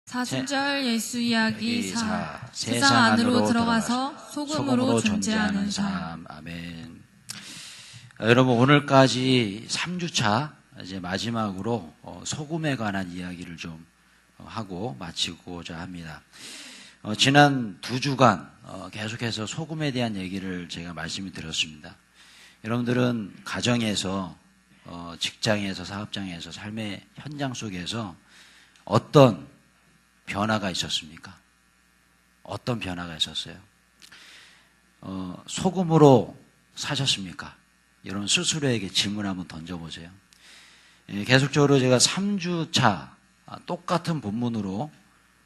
사순절 예수 이야기 4. 세상 세상 안으로 안으로 들어가서 소금으로 존재하는 삶. 아멘. 여러분, 오늘까지 3주차 이제 마지막으로 소금에 관한 이야기를 좀 하고 마치고자 합니다. 지난 2주간 계속해서 소금에 대한 얘기를 제가 말씀을 드렸습니다. 여러분들은 가정에서, 직장에서, 사업장에서, 삶의 현장 속에서 어떤 변화가 있었습니까? 어떤 변화가 있었어요? 소금으로 사셨습니까? 여러분 스스로에게 질문 한번 던져보세요. 계속적으로 제가 3주차 똑같은 본문으로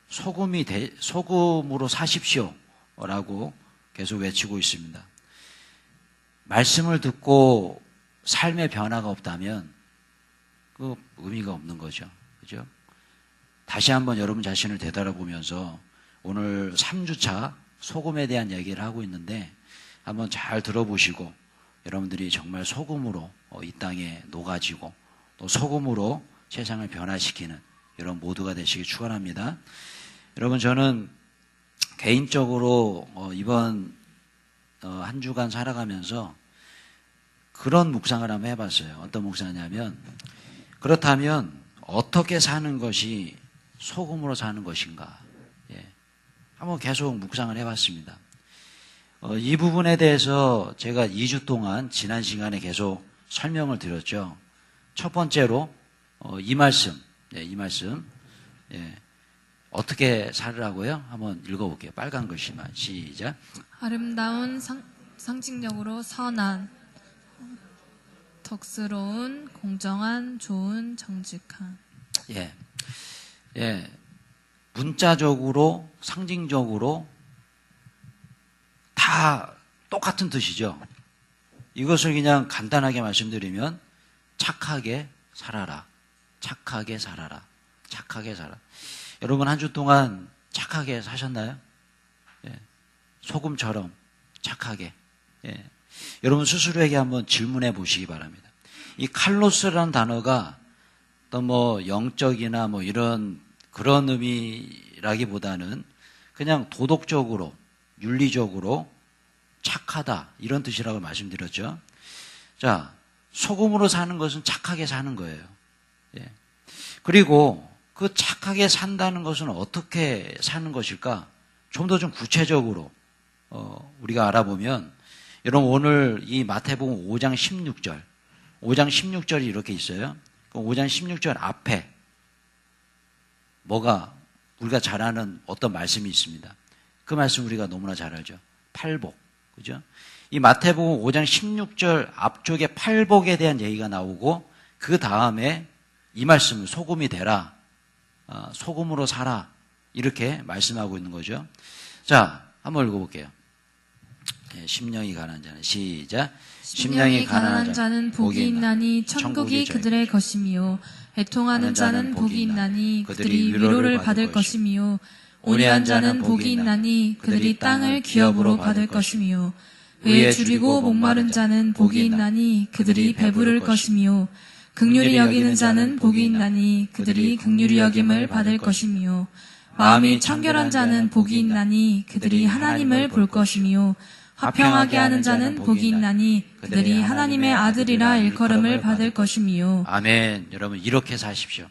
소금으로 사십시오 라고 계속 외치고 있습니다. 말씀을 듣고 삶의 변화가 없다면 그 의미가 없는 거죠. 그죠? 다시 한번 여러분 자신을 되돌아보면서 오늘 3주차 소금에 대한 얘기를 하고 있는데 한번 잘 들어보시고 여러분들이 정말 소금으로 이 땅에 녹아지고 또 소금으로 세상을 변화시키는 여러분 모두가 되시길 축원합니다. 여러분, 저는 개인적으로 이번 한 주간 살아가면서 그런 묵상을 한번 해봤어요. 어떤 묵상이냐면, 그렇다면 어떻게 사는 것이 소금으로 사는 것인가? 한번 계속 묵상을 해봤습니다. 이 부분에 대해서 제가 2주 동안 지난 시간에 계속 설명을 드렸죠. 첫 번째로 이 말씀, 어떻게 살으라고요? 한번 읽어볼게요. 빨간 글씨만 시작. 아름다운 상징적으로 선한, 덕스러운, 공정한, 좋은, 정직한. 문자적으로, 상징적으로 다 똑같은 뜻이죠. 이것을 그냥 간단하게 말씀드리면 착하게 살아라. 착하게 살아라. 착하게 살아. 여러분 한 주 동안 착하게 사셨나요? 소금처럼 착하게. 여러분 스스로에게 한번 질문해 보시기 바랍니다. 이 칼로스라는 단어가 또 뭐 영적이나 뭐 이런 그런 의미라기보다는 그냥 도덕적으로, 윤리적으로 착하다 이런 뜻이라고 말씀드렸죠. 자, 소금으로 사는 것은 착하게 사는 거예요. 그리고 그 착하게 산다는 것은 어떻게 사는 것일까? 좀 더 좀 구체적으로 우리가 알아보면, 여러분 오늘 이 마태복음 5장 16절이 이렇게 있어요. 5장 16절 앞에 뭐가 우리가 잘 아는 어떤 말씀이 있습니다. 그 말씀 우리가 너무나 잘 알죠. 팔복. 그죠? 이 마태복음 5장 16절 앞쪽에 팔복에 대한 얘기가 나오고 그 다음에 이 말씀을 소금이 되라. 소금으로 살아. 이렇게 말씀하고 있는 거죠. 자, 한번 읽어볼게요. 심령이 가난한 자는 시작. 심령이 가난한 자는 복이 있나니 천국이 그들의 것이며, 애통하는 자는 복이 있나니 그들이 위로를 받을 것이며, 온유한 자는 복이 있나니 그들이 땅을 기업으로 받을 것이며, 의에 줄이고 목마른 자는 복이 있나니 그들이 배부를 것이며, 긍휼히 여기는 자는 복이 있나니 그들이 긍휼히 여김을 받을 것이며, 마음이 청결한 자는 복이 있나니 그들이 하나님을 볼 것이며, 화평하게 하는 자는 복이 있나니 그들이 하나님의 아들이라 일컬음을 받을 것이며. 아멘. 여러분 이렇게 사십시오.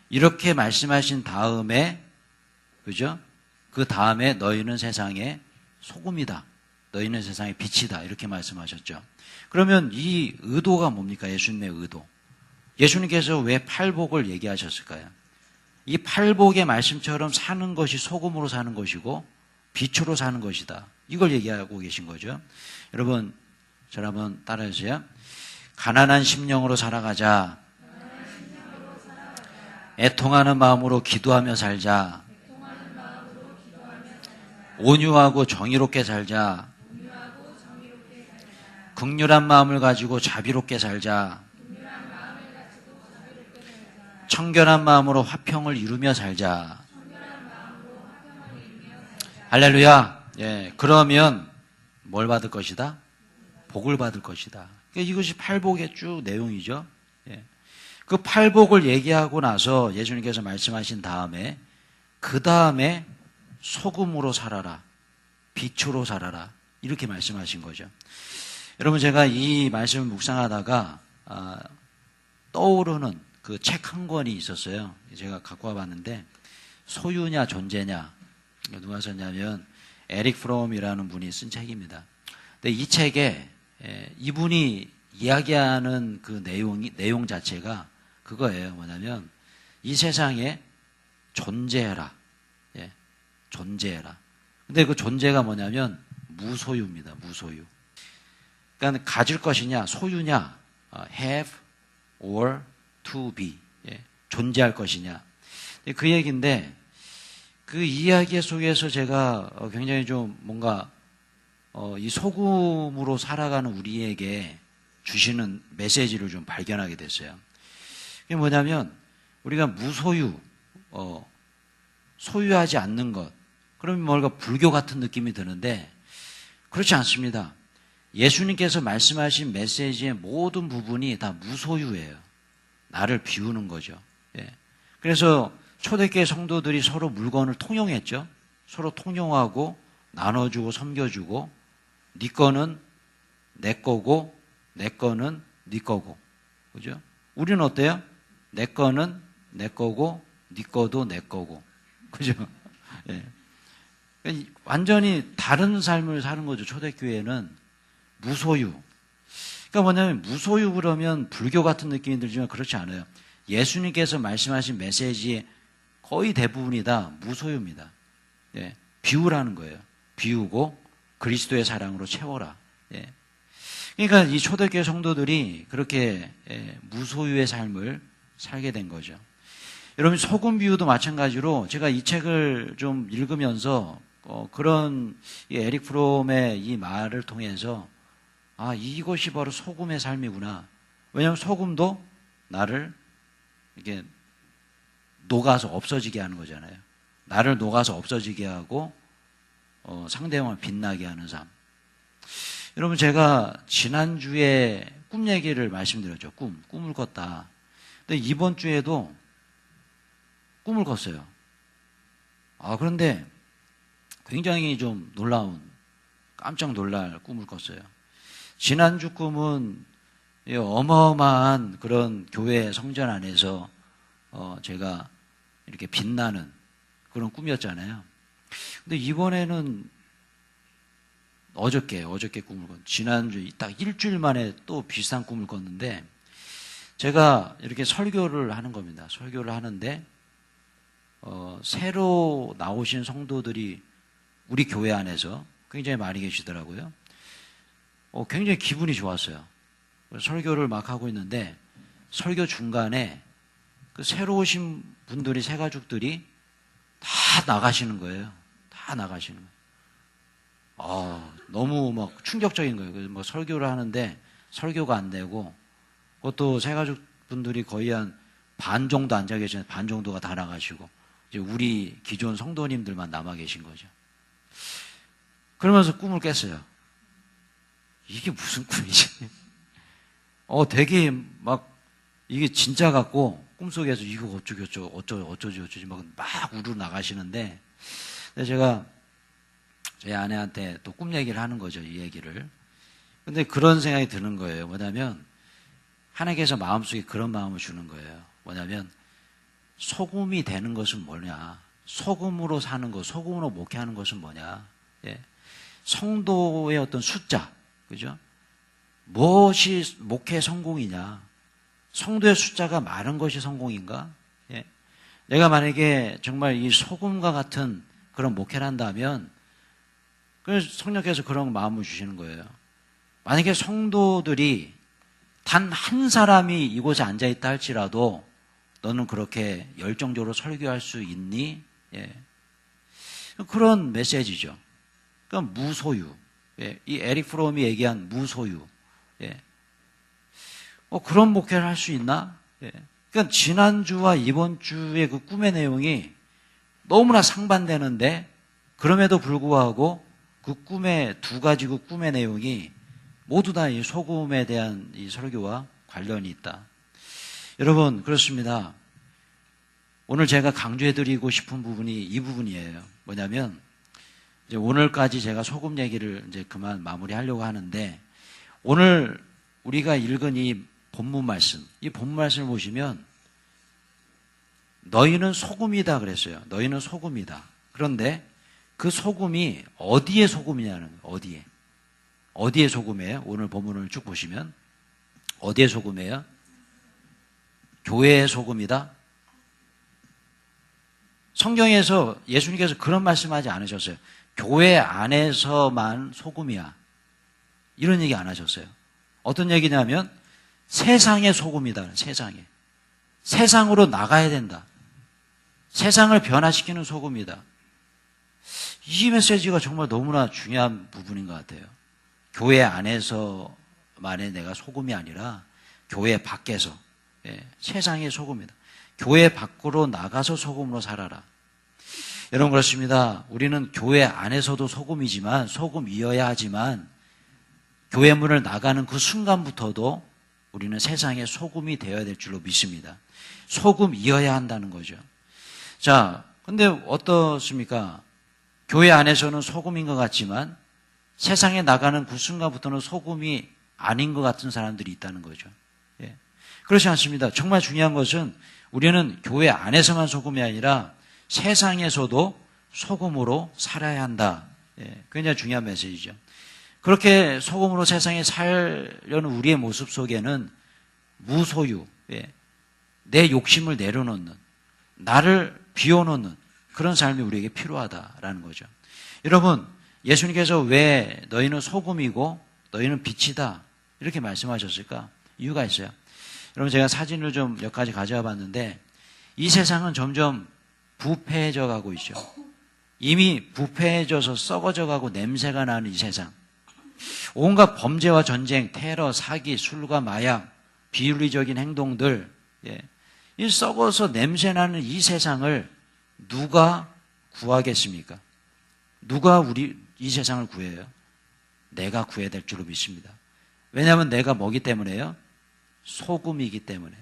이렇게 말씀하신 다음에, 그죠? 그 다음에 너희는 세상의 소금이다. 너희는 세상의 빛이다. 이렇게 말씀하셨죠. 그러면 이 의도가 뭡니까? 예수님의 의도. 예수님께서 왜 팔복을 얘기하셨을까요? 이 팔복의 말씀처럼 사는 것이 소금으로 사는 것이고 빛으로 사는 것이다. 이걸 얘기하고 계신 거죠. 여러분, 저를 한번 따라해주세요. 가난한 심령으로 살아가자. 애통하는 마음으로 기도하며 살자. 온유하고 정의롭게 살자. 긍휼한 마음을 가지고 자비롭게 살자. 청결한 마음으로 화평을 이루며 살자. 할렐루야. 그러면 뭘 받을 것이다? 복을 받을 것이다. 이것이 팔복의 쭉 내용이죠. 그 팔복을 얘기하고 나서 예수님께서 말씀하신 다음에 그 다음에 소금으로 살아라, 빛으로 살아라, 이렇게 말씀하신 거죠. 여러분, 제가 이 말씀을 묵상하다가 떠오르는 그 책 한 권이 있었어요. 제가 갖고 와봤는데, 소유냐 존재냐, 누가 썼냐면 에릭 프롬이라는 분이 쓴 책입니다. 근데 이 책에 이분이 이야기하는 그 내용 자체가 그거예요. 뭐냐면 이 세상에 존재해라. 예, 존재해라. 근데 그 존재가 뭐냐면 무소유입니다. 무소유. 그러니까 가질 것이냐, 소유냐, have or to be. 예, 존재할 것이냐. 그 얘기인데, 그 이야기 속에서 제가 굉장히 좀 뭔가 이 소금으로 살아가는 우리에게 주시는 메시지를 좀 발견하게 됐어요. 그게 뭐냐면 우리가 무소유, 소유하지 않는 것, 그러면 뭔가 불교 같은 느낌이 드는데 그렇지 않습니다. 예수님께서 말씀하신 메시지의 모든 부분이 다 무소유예요. 나를 비우는 거죠. 예. 그래서 초대교회 성도들이 서로 물건을 통용했죠. 서로 통용하고 나눠주고 섬겨주고, 네 거는 내 거고 내 거는 네 거고, 그죠? 우리는 어때요? 내 거는 내 거고 네 거도 내 거고, 그죠? 예. 완전히 다른 삶을 사는 거죠. 초대교회는 무소유. 그러니까 뭐냐면 무소유 그러면 불교 같은 느낌이 들지만 그렇지 않아요. 예수님께서 말씀하신 메시지의 거의 대부분이 다 무소유입니다. 예, 비우라는 거예요. 비우고 그리스도의 사랑으로 채워라. 예. 그러니까 이 초대교회 성도들이 그렇게 무소유의 삶을 살게 된 거죠. 여러분, 소금 비유도 마찬가지로 제가 이 책을 좀 읽으면서 그런 이 에릭 프롬의 이 말을 통해서 이것이 바로 소금의 삶이구나. 왜냐하면 소금도 나를 이렇게 녹아서 없어지게 하는 거잖아요. 나를 녹아서 없어지게 하고 상대방을 빛나게 하는 삶. 여러분, 제가 지난주에 꿈 얘기를 말씀드렸죠. 꿈을 꿨다. 근데 이번 주에도 꿈을 꿨어요. 그런데 굉장히 좀 깜짝 놀랄 꿈을 꿨어요. 지난주 꿈은 어마어마한 그런 교회 성전 안에서 제가 이렇게 빛나는 그런 꿈이었잖아요. 근데 이번에는 어저께 꿈을 지난주 딱 일주일 만에 또 비슷한 꿈을 꿨는데, 제가 이렇게 설교를 하는 겁니다. 설교를 하는데 새로 나오신 성도들이 우리 교회 안에서 굉장히 많이 계시더라고요. 굉장히 기분이 좋았어요. 설교를 막 하고 있는데 설교 중간에 그 새로 오신 분들이, 새 가족들이 다 나가시는 거예요. 다 나가시는 거예요. 너무 막 충격적인 거예요. 그래서 뭐 설교를 하는데 설교가 안 되고, 그것도 새 가족분들이 거의 한 반 정도 앉아 계시는데 반 정도가 다 나가시고, 이제 우리 기존 성도님들만 남아 계신 거죠. 그러면서 꿈을 깼어요. 이게 무슨 꿈이지? 되게 막 이게 진짜 같고, 꿈속에서 이거 어쩌지 막 우르르 나가시는데, 제가 제 아내한테 또 꿈 얘기를 하는 거죠. 이 얘기를. 근데 그런 생각이 드는 거예요. 뭐냐면 하나님께서 마음속에 그런 마음을 주는 거예요. 뭐냐면 소금이 되는 것은 뭐냐? 소금으로 사는 것, 소금으로 목회하는 것은 뭐냐? 예. 성도의 어떤 숫자, 그죠? 무엇이 목회 성공이냐? 성도의 숫자가 많은 것이 성공인가? 예. 내가 만약에 정말 이 소금과 같은 그런 목회를 한다면, 그래서 성령께서 그런 마음을 주시는 거예요. 만약에 성도들이 단 한 사람이 이곳에 앉아있다 할지라도 너는 그렇게 열정적으로 설교할 수 있니? 예. 그런 메시지죠. 그러니까 무소유. 예. 이 에릭 프롬이 얘기한 무소유. 예. 그런 목회를 할 수 있나? 예. 그러니까 지난주와 이번 주의 그 꿈의 내용이 너무나 상반되는데, 그럼에도 불구하고 그 꿈의 두 가지 그 꿈의 내용이 모두 다 이 소금에 대한 이 설교와 관련이 있다. 여러분, 그렇습니다. 오늘 제가 강조해드리고 싶은 부분이 이 부분이에요. 뭐냐면 이제 오늘까지 제가 소금 얘기를 이제 그만 마무리하려고 하는데, 오늘 우리가 읽은 이 본문 말씀, 이 본문 말씀을 보시면 너희는 소금이다 그랬어요. 너희는 소금이다. 그런데 그 소금이 어디에 소금이냐는 거예요. 어디에 소금이에요? 오늘 본문을 쭉 보시면 어디에 소금이에요? 교회의 소금이다? 성경에서 예수님께서 그런 말씀하지 않으셨어요. 교회 안에서만 소금이야, 이런 얘기 안 하셨어요. 어떤 얘기냐면 세상의 소금이다. 세상으로 나가야 된다. 세상을 변화시키는 소금이다. 이 메시지가 정말 너무나 중요한 부분인 것 같아요. 교회 안에서만의 내가 소금이 아니라 교회 밖에서, 세상의 소금이다. 교회 밖으로 나가서 소금으로 살아라. 여러분, 그렇습니다. 우리는 교회 안에서도 소금이지만, 소금이어야 하지만, 교회 문을 나가는 그 순간부터도 우리는 세상의 소금이 되어야 될 줄로 믿습니다. 소금이어야 한다는 거죠. 자, 근데 어떻습니까? 교회 안에서는 소금인 것 같지만 세상에 나가는 그 순간부터는 소금이 아닌 것 같은 사람들이 있다는 거죠. 예. 그렇지 않습니다. 정말 중요한 것은 우리는 교회 안에서만 소금이 아니라 세상에서도 소금으로 살아야 한다. 예. 굉장히 중요한 메시지죠. 그렇게 소금으로 세상에 살려는 우리의 모습 속에는 무소유, 내 욕심을 내려놓는, 나를 비워놓는 그런 삶이 우리에게 필요하다라는 거죠. 여러분, 예수님께서 왜 너희는 소금이고 너희는 빛이다 이렇게 말씀하셨을까? 이유가 있어요. 여러분, 제가 사진을 좀 몇 가지 가져와 봤는데, 이 세상은 점점 부패해져 가고 있죠. 이미 부패해져서 썩어져 가고 냄새가 나는 이 세상, 온갖 범죄와 전쟁, 테러, 사기, 술과 마약, 비윤리적인 행동들, 이 썩어서 냄새나는 이 세상을 누가 구하겠습니까? 누가 이 세상을 구해요? 내가 구해야 될 줄로 믿습니다. 왜냐하면 내가 뭐기 때문에요? 소금이기 때문에.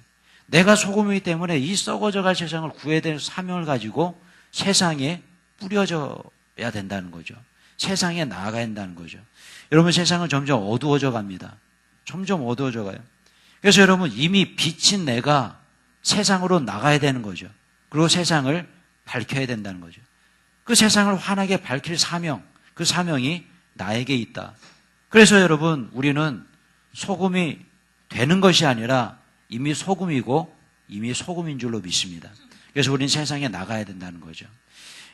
내가 소금이기 때문에 이 썩어져 갈 세상을 구해야 될 사명을 가지고 세상에 뿌려져야 된다는 거죠. 세상에 나아가야 한다는 거죠. 여러분, 세상은 점점 어두워져 갑니다. 점점 어두워져 가요. 그래서 여러분, 이미 빛인 내가 세상으로 나가야 되는 거죠. 그리고 세상을 밝혀야 된다는 거죠. 그 세상을 환하게 밝힐 사명, 그 사명이 나에게 있다. 그래서 여러분, 우리는 소금이 되는 것이 아니라 이미 소금이고 이미 소금인 줄로 믿습니다. 그래서 우리는 세상에 나가야 된다는 거죠.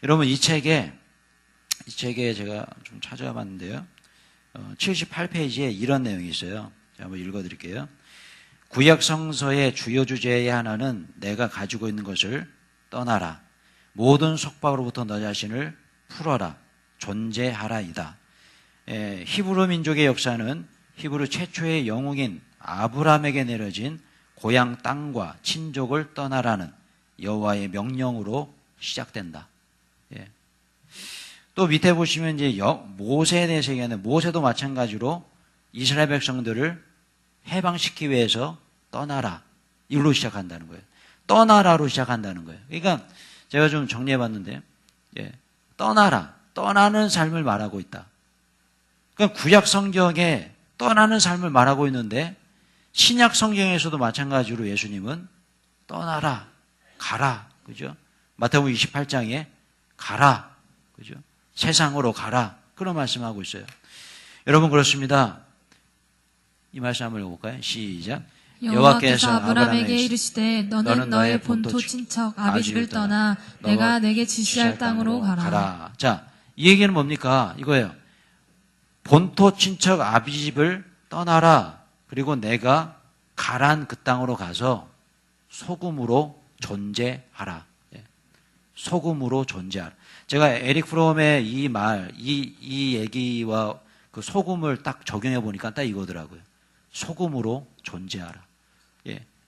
여러분, 이 책에 제가 좀 찾아와 봤는데요. 78페이지에 이런 내용이 있어요. 제가 한번 읽어드릴게요. 구약 성서의 주요 주제의 하나는 내가 가지고 있는 것을 떠나라. 모든 속박으로부터 너 자신을 풀어라. 존재하라이다. 히브리 민족의 역사는 히브리 최초의 영웅인 아브라함에게 내려진 고향 땅과 친족을 떠나라는 여호와의 명령으로 시작된다. 또 밑에 보시면 이제 모세에 대해서 얘기하는데, 모세도 마찬가지로 이스라엘 백성들을 해방시키기 위해서 떠나라, 이걸로 시작한다는 거예요. 떠나라로 시작한다는 거예요. 그러니까 제가 좀 정리해 봤는데, 떠나라, 떠나는 삶을 말하고 있다. 그러니까 구약 성경에 떠나는 삶을 말하고 있는데, 신약 성경에서도 마찬가지로 예수님은 떠나라, 가라, 그죠? 마태복음 28장에 가라, 그죠? 세상으로 가라, 그런 말씀하고 있어요. 여러분, 그렇습니다. 이 말씀 한번 읽어볼까요? 시작. 여호와께서 아브라함에게 이르시되 너는 너의 본토 친척 아비집을 떠나 내가 내게 지시할 땅으로 가라. 자, 이 얘기는 뭡니까? 이거예요. 본토 친척 아비집을 떠나라. 그리고 내가 가란 그 땅으로 가서 소금으로 존재하라. 소금으로 존재하라. 제가 에릭 프롬의 이 말, 이 얘기와 그 소금을 딱 적용해 보니까 딱 이거더라고요. 소금으로 존재하라.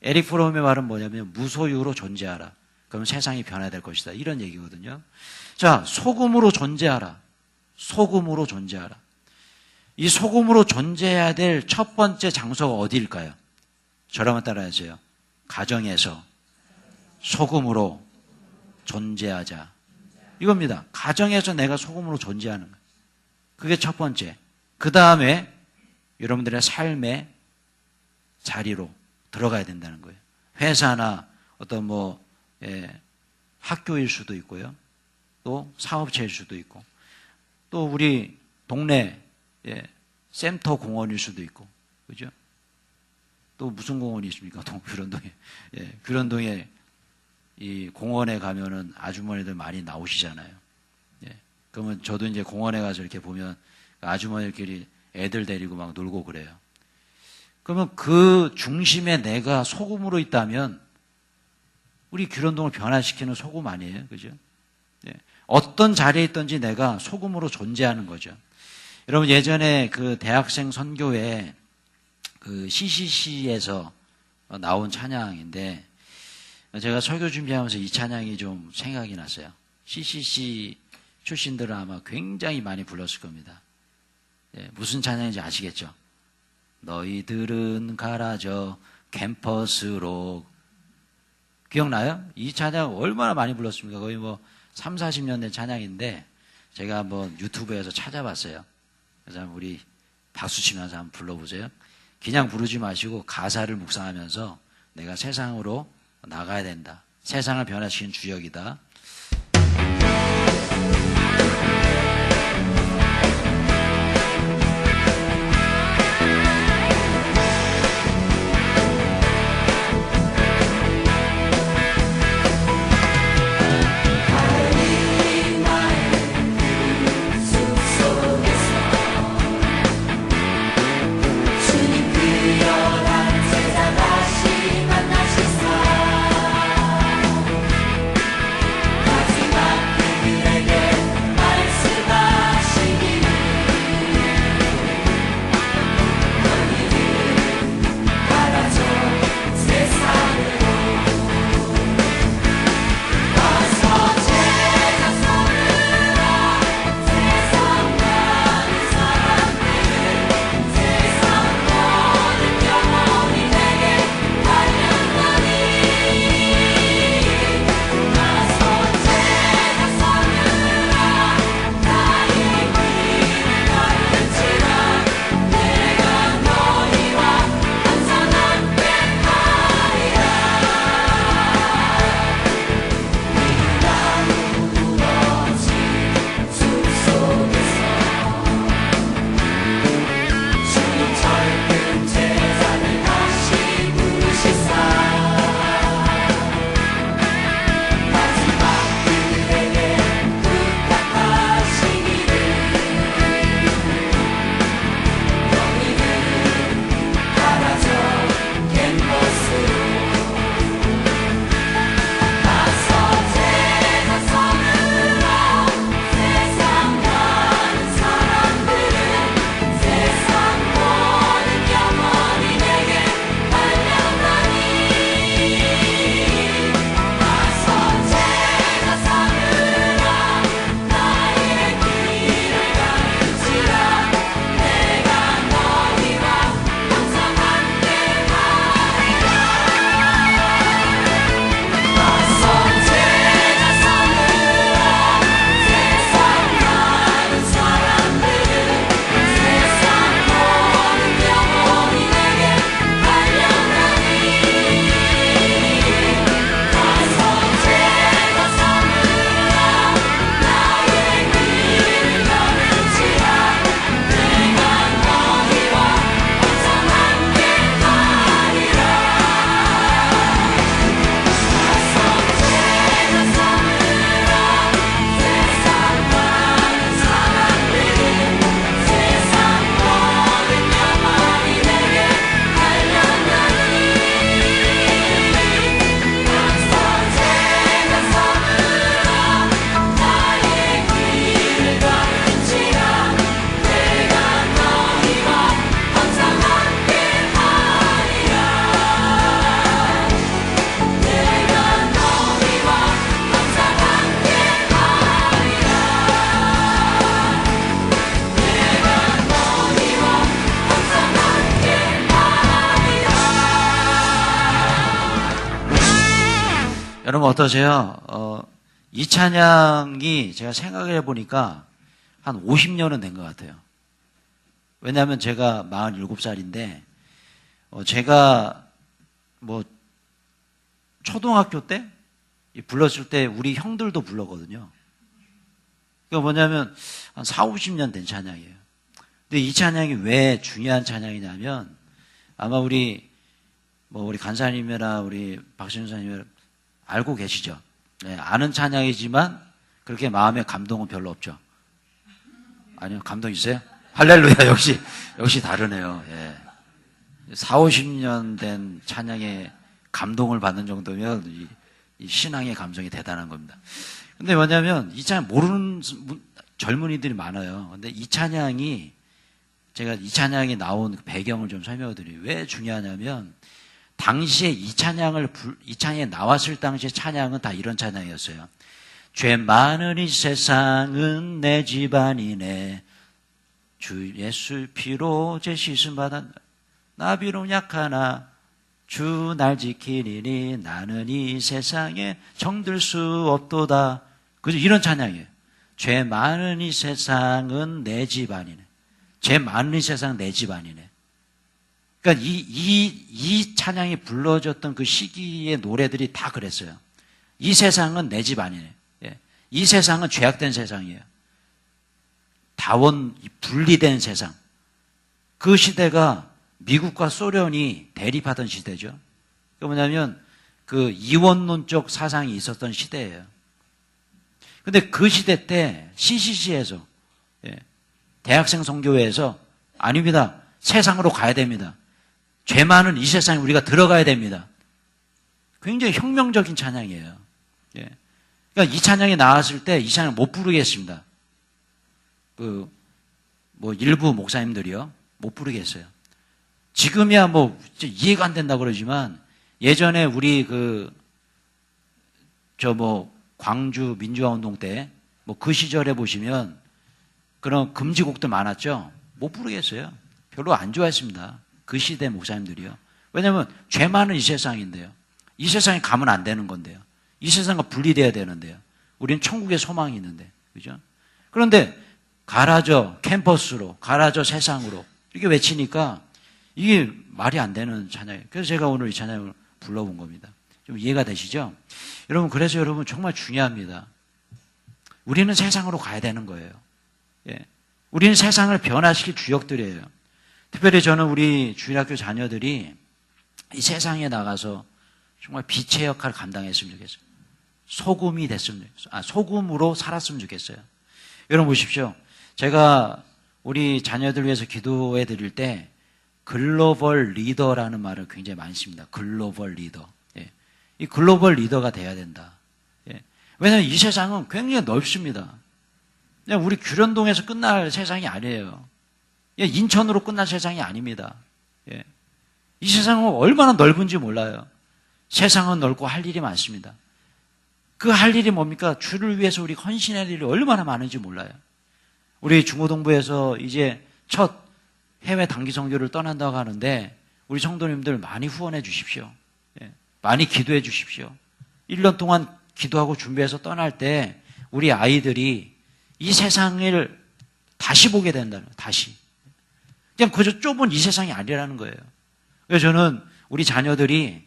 에릭 프롬의 말은 뭐냐면 무소유로 존재하라. 그럼 세상이 변화될 것이다. 이런 얘기거든요. 자, 소금으로 존재하라. 소금으로 존재하라. 이 소금으로 존재해야 될 첫 번째 장소가 어디일까요? 저랑 따라 하세요. 가정에서 소금으로 존재하자. 이겁니다. 가정에서 내가 소금으로 존재하는 거예요. 그게 첫 번째. 그 다음에 여러분들의 삶의 자리로 들어가야 된다는 거예요. 회사나 어떤 학교일 수도 있고요. 또 사업체일 수도 있고, 또 우리 동네 센터 공원일 수도 있고, 그죠? 또 무슨 공원이 있습니까? 규련동에. 규련동에 이 공원에 가면은 아주머니들 많이 나오시잖아요. 그러면 저도 이제 공원에 가서 이렇게 보면 아주머니들끼리 애들 데리고 막 놀고 그래요. 그러면 그 중심에 내가 소금으로 있다면 우리 규련동을 변화시키는 소금 아니에요? 그죠? 어떤 자리에 있든지 내가 소금으로 존재하는 거죠. 여러분, 예전에 그 대학생 선교회 그 CCC에서 나온 찬양인데, 제가 설교 준비하면서 이 찬양이 좀 생각이 났어요. CCC 출신들은 아마 굉장히 많이 불렀을 겁니다. 무슨 찬양인지 아시겠죠? 너희들은 가라져 캠퍼스로. 기억나요? 이 찬양 얼마나 많이 불렀습니까? 거의 3, 40년 된 찬양인데 제가 한번 유튜브에서 찾아봤어요. 그래서 우리 박수 치면서 한번 불러보세요. 그냥 부르지 마시고 가사를 묵상하면서 내가 세상으로 나가야 된다. 세상을 변화시킨 주역이다. 여러분 어떠세요? 이 찬양이 제가 생각해 보니까 한 50년은 된 것 같아요. 왜냐하면 제가 47살인데 제가 뭐 초등학교 때 불렀을 때 우리 형들도 불렀거든요. 그러니까 뭐냐면 한 40, 50년 된 찬양이에요. 근데 이 찬양이 왜 중요한 찬양이냐면 아마 우리 간사님이나 우리 박신우 사님이 알고 계시죠? 네, 아는 찬양이지만 그렇게 마음에 감동은 별로 없죠. 아니요, 감동 있어요? 할렐루야, 역시 다르네요. 예. 4, 50년 된 찬양에 감동을 받는 정도면 이 신앙의 감성이 대단한 겁니다. 근데 뭐냐면 이 찬양 모르는 젊은이들이 많아요. 근데 이 찬양이 제가 이 찬양이 나온 배경을 좀 설명해 드려요. 왜 중요하냐면 당시에 이 찬양이 나왔을 당시의 찬양은 다 이런 찬양이었어요. 죄 많은 이 세상은 내 집안이네. 주 예수 피로 제 씻음 받아 나 비록 약하나 주 날 지키리니 나는 이 세상에 정들 수 없도다. 그죠? 이런 찬양이에요. 죄 많은 이 세상은 내 집안이네. 죄 많은 이 세상은 내 집안이네. 그러니까 이 찬양이 불러졌던 그 시기의 노래들이 다 그랬어요. 이 세상은 내 집안이네. 예. 이 세상은 죄악된 세상이에요. 다원 분리된 세상. 그 시대가 미국과 소련이 대립하던 시대죠. 그 뭐냐면 그 이원론적 사상이 있었던 시대예요. 근데 그 시대 때 CCC에서 대학생 선교회에서 아닙니다. 세상으로 가야 됩니다. 죄 많은 이 세상에 우리가 들어가야 됩니다. 굉장히 혁명적인 찬양이에요. 그러니까 이 찬양이 나왔을 때 이 찬양 못 부르겠습니다. 일부 목사님들이요. 못 부르겠어요. 지금이야 이해가 안 된다 그러지만 예전에 우리 광주 민주화 운동 때 그 시절에 보시면 그런 금지곡도 많았죠. 못 부르겠어요. 별로 안 좋아했습니다. 그 시대 목사님들이요. 왜냐하면 죄 많은 이 세상인데요. 이 세상에 가면 안 되는 건데요. 이 세상과 분리돼야 되는데요. 우리는 천국의 소망이 있는데, 그죠? 그런데 가라져 캠퍼스로, 가라져 세상으로 이렇게 외치니까 이게 말이 안 되는 찬양이에요. 그래서 제가 오늘 이 찬양을 불러본 겁니다. 좀 이해가 되시죠? 여러분, 그래서 여러분 정말 중요합니다. 우리는 세상으로 가야 되는 거예요. 예. 우리는 세상을 변화시킬 주역들이에요. 특별히 저는 우리 주일학교 자녀들이 이 세상에 나가서 정말 빛의 역할을 감당했으면 좋겠어요. 소금이 됐으면 좋겠어요. 소금으로 살았으면 좋겠어요. 여러분 보십시오. 제가 우리 자녀들 위해서 기도해 드릴 때 글로벌 리더라는 말을 굉장히 많이 씁니다. 글로벌 리더. 예. 이 글로벌 리더가 돼야 된다. 예. 왜냐하면 이 세상은 굉장히 넓습니다. 그냥 우리 규련동에서 끝날 세상이 아니에요. 예. 인천으로 끝날 세상이 아닙니다. 예. 이 세상은 얼마나 넓은지 몰라요. 세상은 넓고 할 일이 많습니다. 그 할 일이 뭡니까? 주를 위해서 우리 헌신할 일이 얼마나 많은지 몰라요. 우리 중고동부에서 이제 첫 해외 단기 선교를 떠난다고 하는데 우리 성도님들 많이 후원해 주십시오. 예, 많이 기도해 주십시오. 1년 동안 기도하고 준비해서 떠날 때 우리 아이들이 이 세상을 다시 보게 된다는 거예요. 다시. 그냥 그저 좁은 이 세상이 아니라는 거예요. 그래서 저는 우리 자녀들이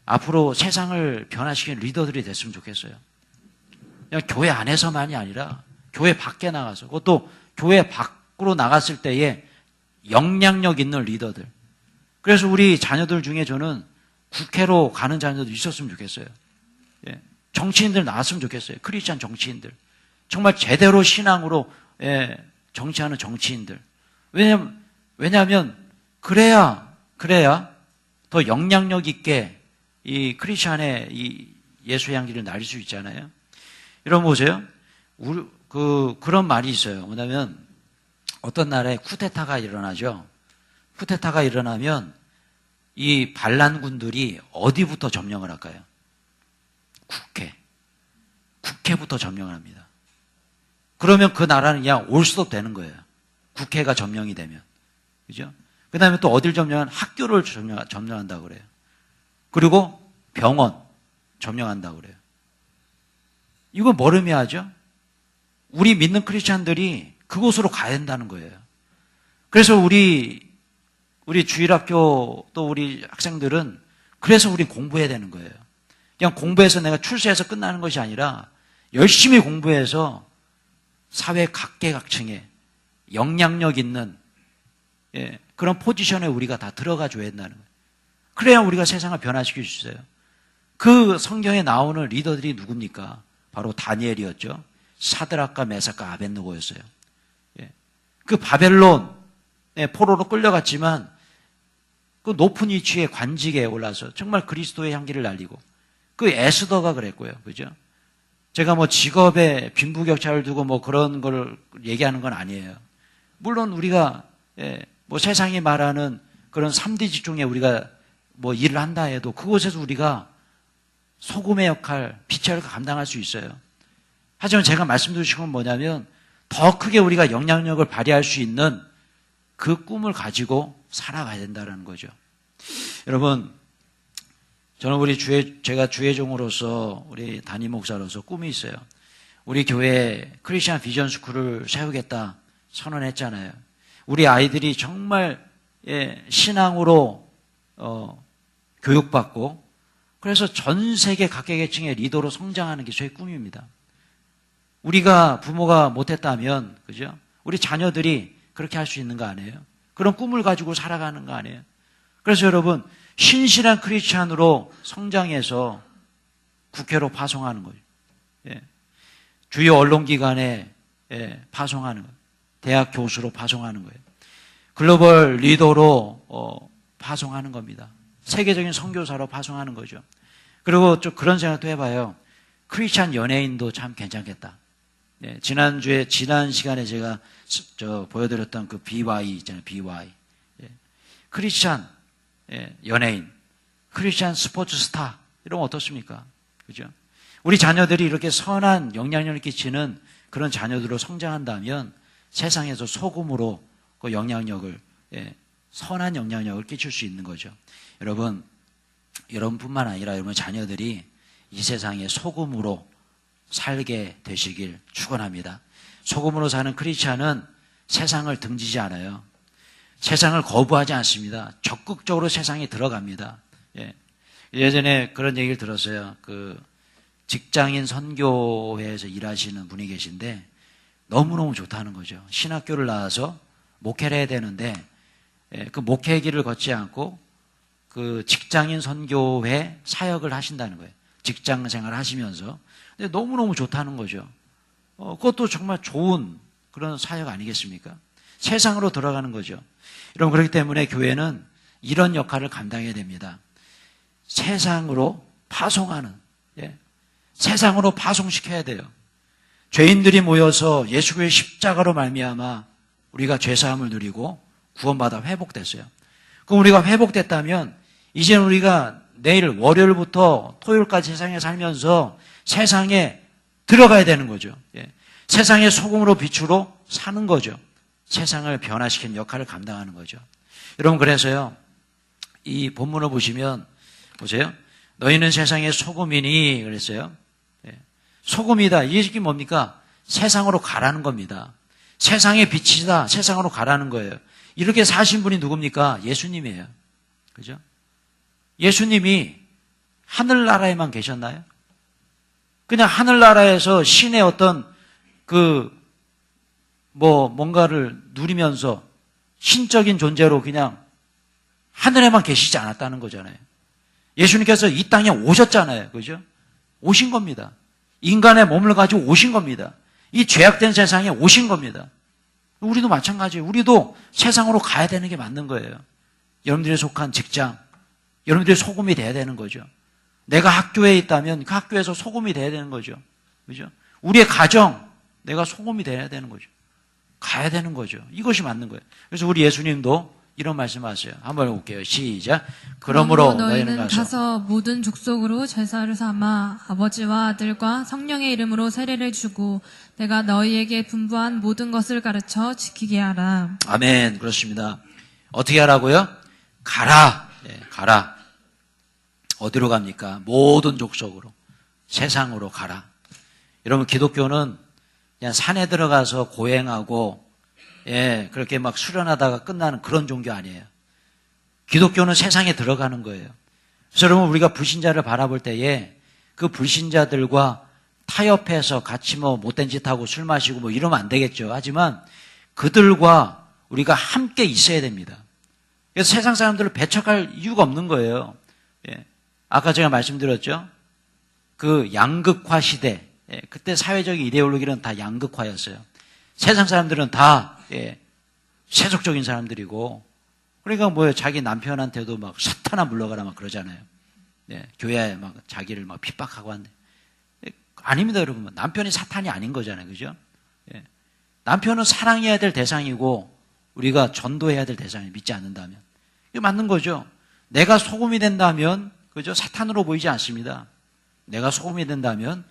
앞으로 세상을 변화시키는 리더들이 됐으면 좋겠어요. 그냥 교회 안에서만이 아니라 교회 밖에 나가서, 그것도 교회 밖으로 나갔을 때에 영향력 있는 리더들. 그래서 우리 자녀들 중에 저는 국회로 가는 자녀도 있었으면 좋겠어요. 예. 정치인들 나왔으면 좋겠어요. 크리스찬 정치인들. 정말 제대로 신앙으로 정치하는 정치인들. 왜냐하면 그래야 더 영향력 있게 이 크리스찬의 이 예수의 향기를 날릴 수 있잖아요. 여러분 보세요. 그런 말이 있어요. 뭐냐면 어떤 나라에 쿠데타가 일어나죠. 쿠데타가 일어나면 이 반란군들이 어디부터 점령을 할까요? 국회부터 점령을 합니다. 그러면 그 나라는 그냥 올 수도 되는 거예요. 국회가 점령이 되면. 그죠? 그 다음에 또 어딜 점령한 학교를 점령한다고 그래요. 그리고 병원 점령한다고 그래요. 이거 뭘 의미하죠? 우리 믿는 크리스찬들이 그곳으로 가야 된다는 거예요. 그래서 우리 주일학교 또 우리 학생들은 그래서 우리 공부해야 되는 거예요. 그냥 공부해서 내가 출세해서 끝나는 것이 아니라 열심히 공부해서 사회 각계각층에 영향력 있는 그런 포지션에 우리가 다 들어가 줘야 된다는 거예요. 그래야 우리가 세상을 변화시킬 수 있어요. 그 성경에 나오는 리더들이 누굽니까? 바로 다니엘이었죠. 사드락과 메삭과 아벳느고였어요. 그 바벨론 포로로 끌려갔지만 그 높은 위치에 관직에 올라서 정말 그리스도의 향기를 날리고, 그 에스더가 그랬고요. 그죠? 제가 뭐 직업에 빈부격차를 두고 뭐 그런 걸 얘기하는 건 아니에요. 물론 우리가 뭐 세상이 말하는 그런 3D 직종에 우리가 뭐 일을 한다 해도 그곳에서 우리가 소금의 역할, 빛의 역할을 감당할 수 있어요. 하지만 제가 말씀드리신 건 뭐냐면 더 크게 우리가 영향력을 발휘할 수 있는 그 꿈을 가지고 살아가야 된다는 거죠. 여러분, 저는 제가 주회종으로서 우리 담임 목사로서 꿈이 있어요. 우리 교회에 크리스천 비전 스쿨을 세우겠다 선언했잖아요. 우리 아이들이 정말 신앙으로 교육받고, 그래서 전 세계 각계계층의 리더로 성장하는 게 저의 꿈입니다. 우리가 부모가 못했다면, 그죠? 우리 자녀들이 그렇게 할 수 있는 거 아니에요? 그런 꿈을 가지고 살아가는 거 아니에요? 그래서 여러분, 신실한 크리스찬으로 성장해서 국회로 파송하는 거죠. 주요 언론기관에 파송하는 거예요. 대학 교수로 파송하는 거예요. 글로벌 리더로 파송하는 겁니다. 세계적인 선교사로 파송하는 거죠. 그리고 좀 그런 생각도 해봐요. 크리스찬 연예인도 참 괜찮겠다. 지난 시간에 제가 보여드렸던 그 BY 있잖아요. BY. 크리스찬 연예인, 크리스찬 스포츠 스타, 이런 건 어떻습니까? 그죠? 우리 자녀들이 이렇게 선한 영향력을 끼치는 그런 자녀들로 성장한다면 세상에서 소금으로 그 영향력을, 선한 영향력을 끼칠 수 있는 거죠. 여러분뿐만 아니라 여러분 자녀들이 이 세상에 소금으로 살게 되시길 축원합니다. 소금으로 사는 크리스찬은 세상을 등지지 않아요. 세상을 거부하지 않습니다. 적극적으로 세상에 들어갑니다. 예전에 그런 얘기를 들었어요. 그 직장인 선교회에서 일하시는 분이 계신데 너무너무 좋다는 거죠. 신학교를 나와서 목회를 해야 되는데 그 목회 길을 걷지 않고 그 직장인 선교회 사역을 하신다는 거예요. 직장 생활을 하시면서. 근데 너무너무 좋다는 거죠. 그것도 정말 좋은 그런 사역 아니겠습니까? 세상으로 들어가는 거죠. 여러분, 그렇기 때문에 교회는 이런 역할을 감당해야 됩니다. 세상으로 파송하는, 세상으로 파송시켜야 돼요. 죄인들이 모여서 예수의 십자가로 말미암아 우리가 죄사함을 누리고 구원받아 회복됐어요. 그럼 우리가 회복됐다면 이제는 우리가 내일 월요일부터 토요일까지 세상에 살면서 세상에 들어가야 되는 거죠. 세상의 소금으로 빛으로 사는 거죠. 세상을 변화시키는 역할을 감당하는 거죠. 여러분, 그래서요, 이 본문을 보시면, 보세요. 너희는 세상의 소금이니, 그랬어요. 소금이다. 이게 뭡니까? 세상으로 가라는 겁니다. 세상의 빛이다. 세상으로 가라는 거예요. 이렇게 사신 분이 누굽니까? 예수님이에요. 그죠? 예수님이 하늘나라에만 계셨나요? 그냥 하늘나라에서 신의 어떤 뭔가를 누리면서 신적인 존재로 그냥 하늘에만 계시지 않았다는 거잖아요. 예수님께서 이 땅에 오셨잖아요. 그죠? 오신 겁니다. 인간의 몸을 가지고 오신 겁니다. 이 죄악된 세상에 오신 겁니다. 우리도 마찬가지예요. 우리도 세상으로 가야 되는 게 맞는 거예요. 여러분들이 속한 직장, 여러분들이 소금이 돼야 되는 거죠. 내가 학교에 있다면 그 학교에서 소금이 돼야 되는 거죠. 그죠? 우리의 가정, 내가 소금이 돼야 되는 거죠. 가야 되는 거죠. 이것이 맞는 거예요. 그래서 우리 예수님도 이런 말씀하세요. 한번 볼게요. 시작. 그러므로 너희는 가서 모든 족속으로 제사를 삼아 아버지와 아들과 성령의 이름으로 세례를 주고 내가 너희에게 분부한 모든 것을 가르쳐 지키게 하라. 아멘. 그렇습니다. 어떻게 하라고요? 가라. 가라. 어디로 갑니까? 모든 족속으로, 세상으로 가라. 여러분, 기독교는 그냥 산에 들어가서 고행하고, 예, 그렇게 막 수련하다가 끝나는 그런 종교 아니에요. 기독교는 세상에 들어가는 거예요. 그래서 여러분, 우리가 불신자를 바라볼 때에 그 불신자들과 타협해서 같이 뭐 못된 짓 하고 술 마시고 뭐 이러면 안 되겠죠. 하지만 그들과 우리가 함께 있어야 됩니다. 그래서 세상 사람들을 배척할 이유가 없는 거예요. 예. 아까 제가 말씀드렸죠. 그 양극화 시대, 예. 그때 사회적인 이데올로기는 다 양극화였어요. 세상 사람들은 다 예. 세속적인 사람들이고, 그러니까 뭐예요? 자기 남편한테도 막 사탄아 물러가라 막 그러잖아요. 예. 교회에 막 자기를 막 핍박하고 한대. 예. 아닙니다, 여러분. 남편이 사탄이 아닌 거잖아요, 그죠? 예. 남편은 사랑해야 될 대상이고 우리가 전도해야 될 대상이 믿지 않는다면 이거 맞는 거죠. 내가 소금이 된다면 그죠? 사탄으로 보이지 않습니다. 내가 소금이 된다면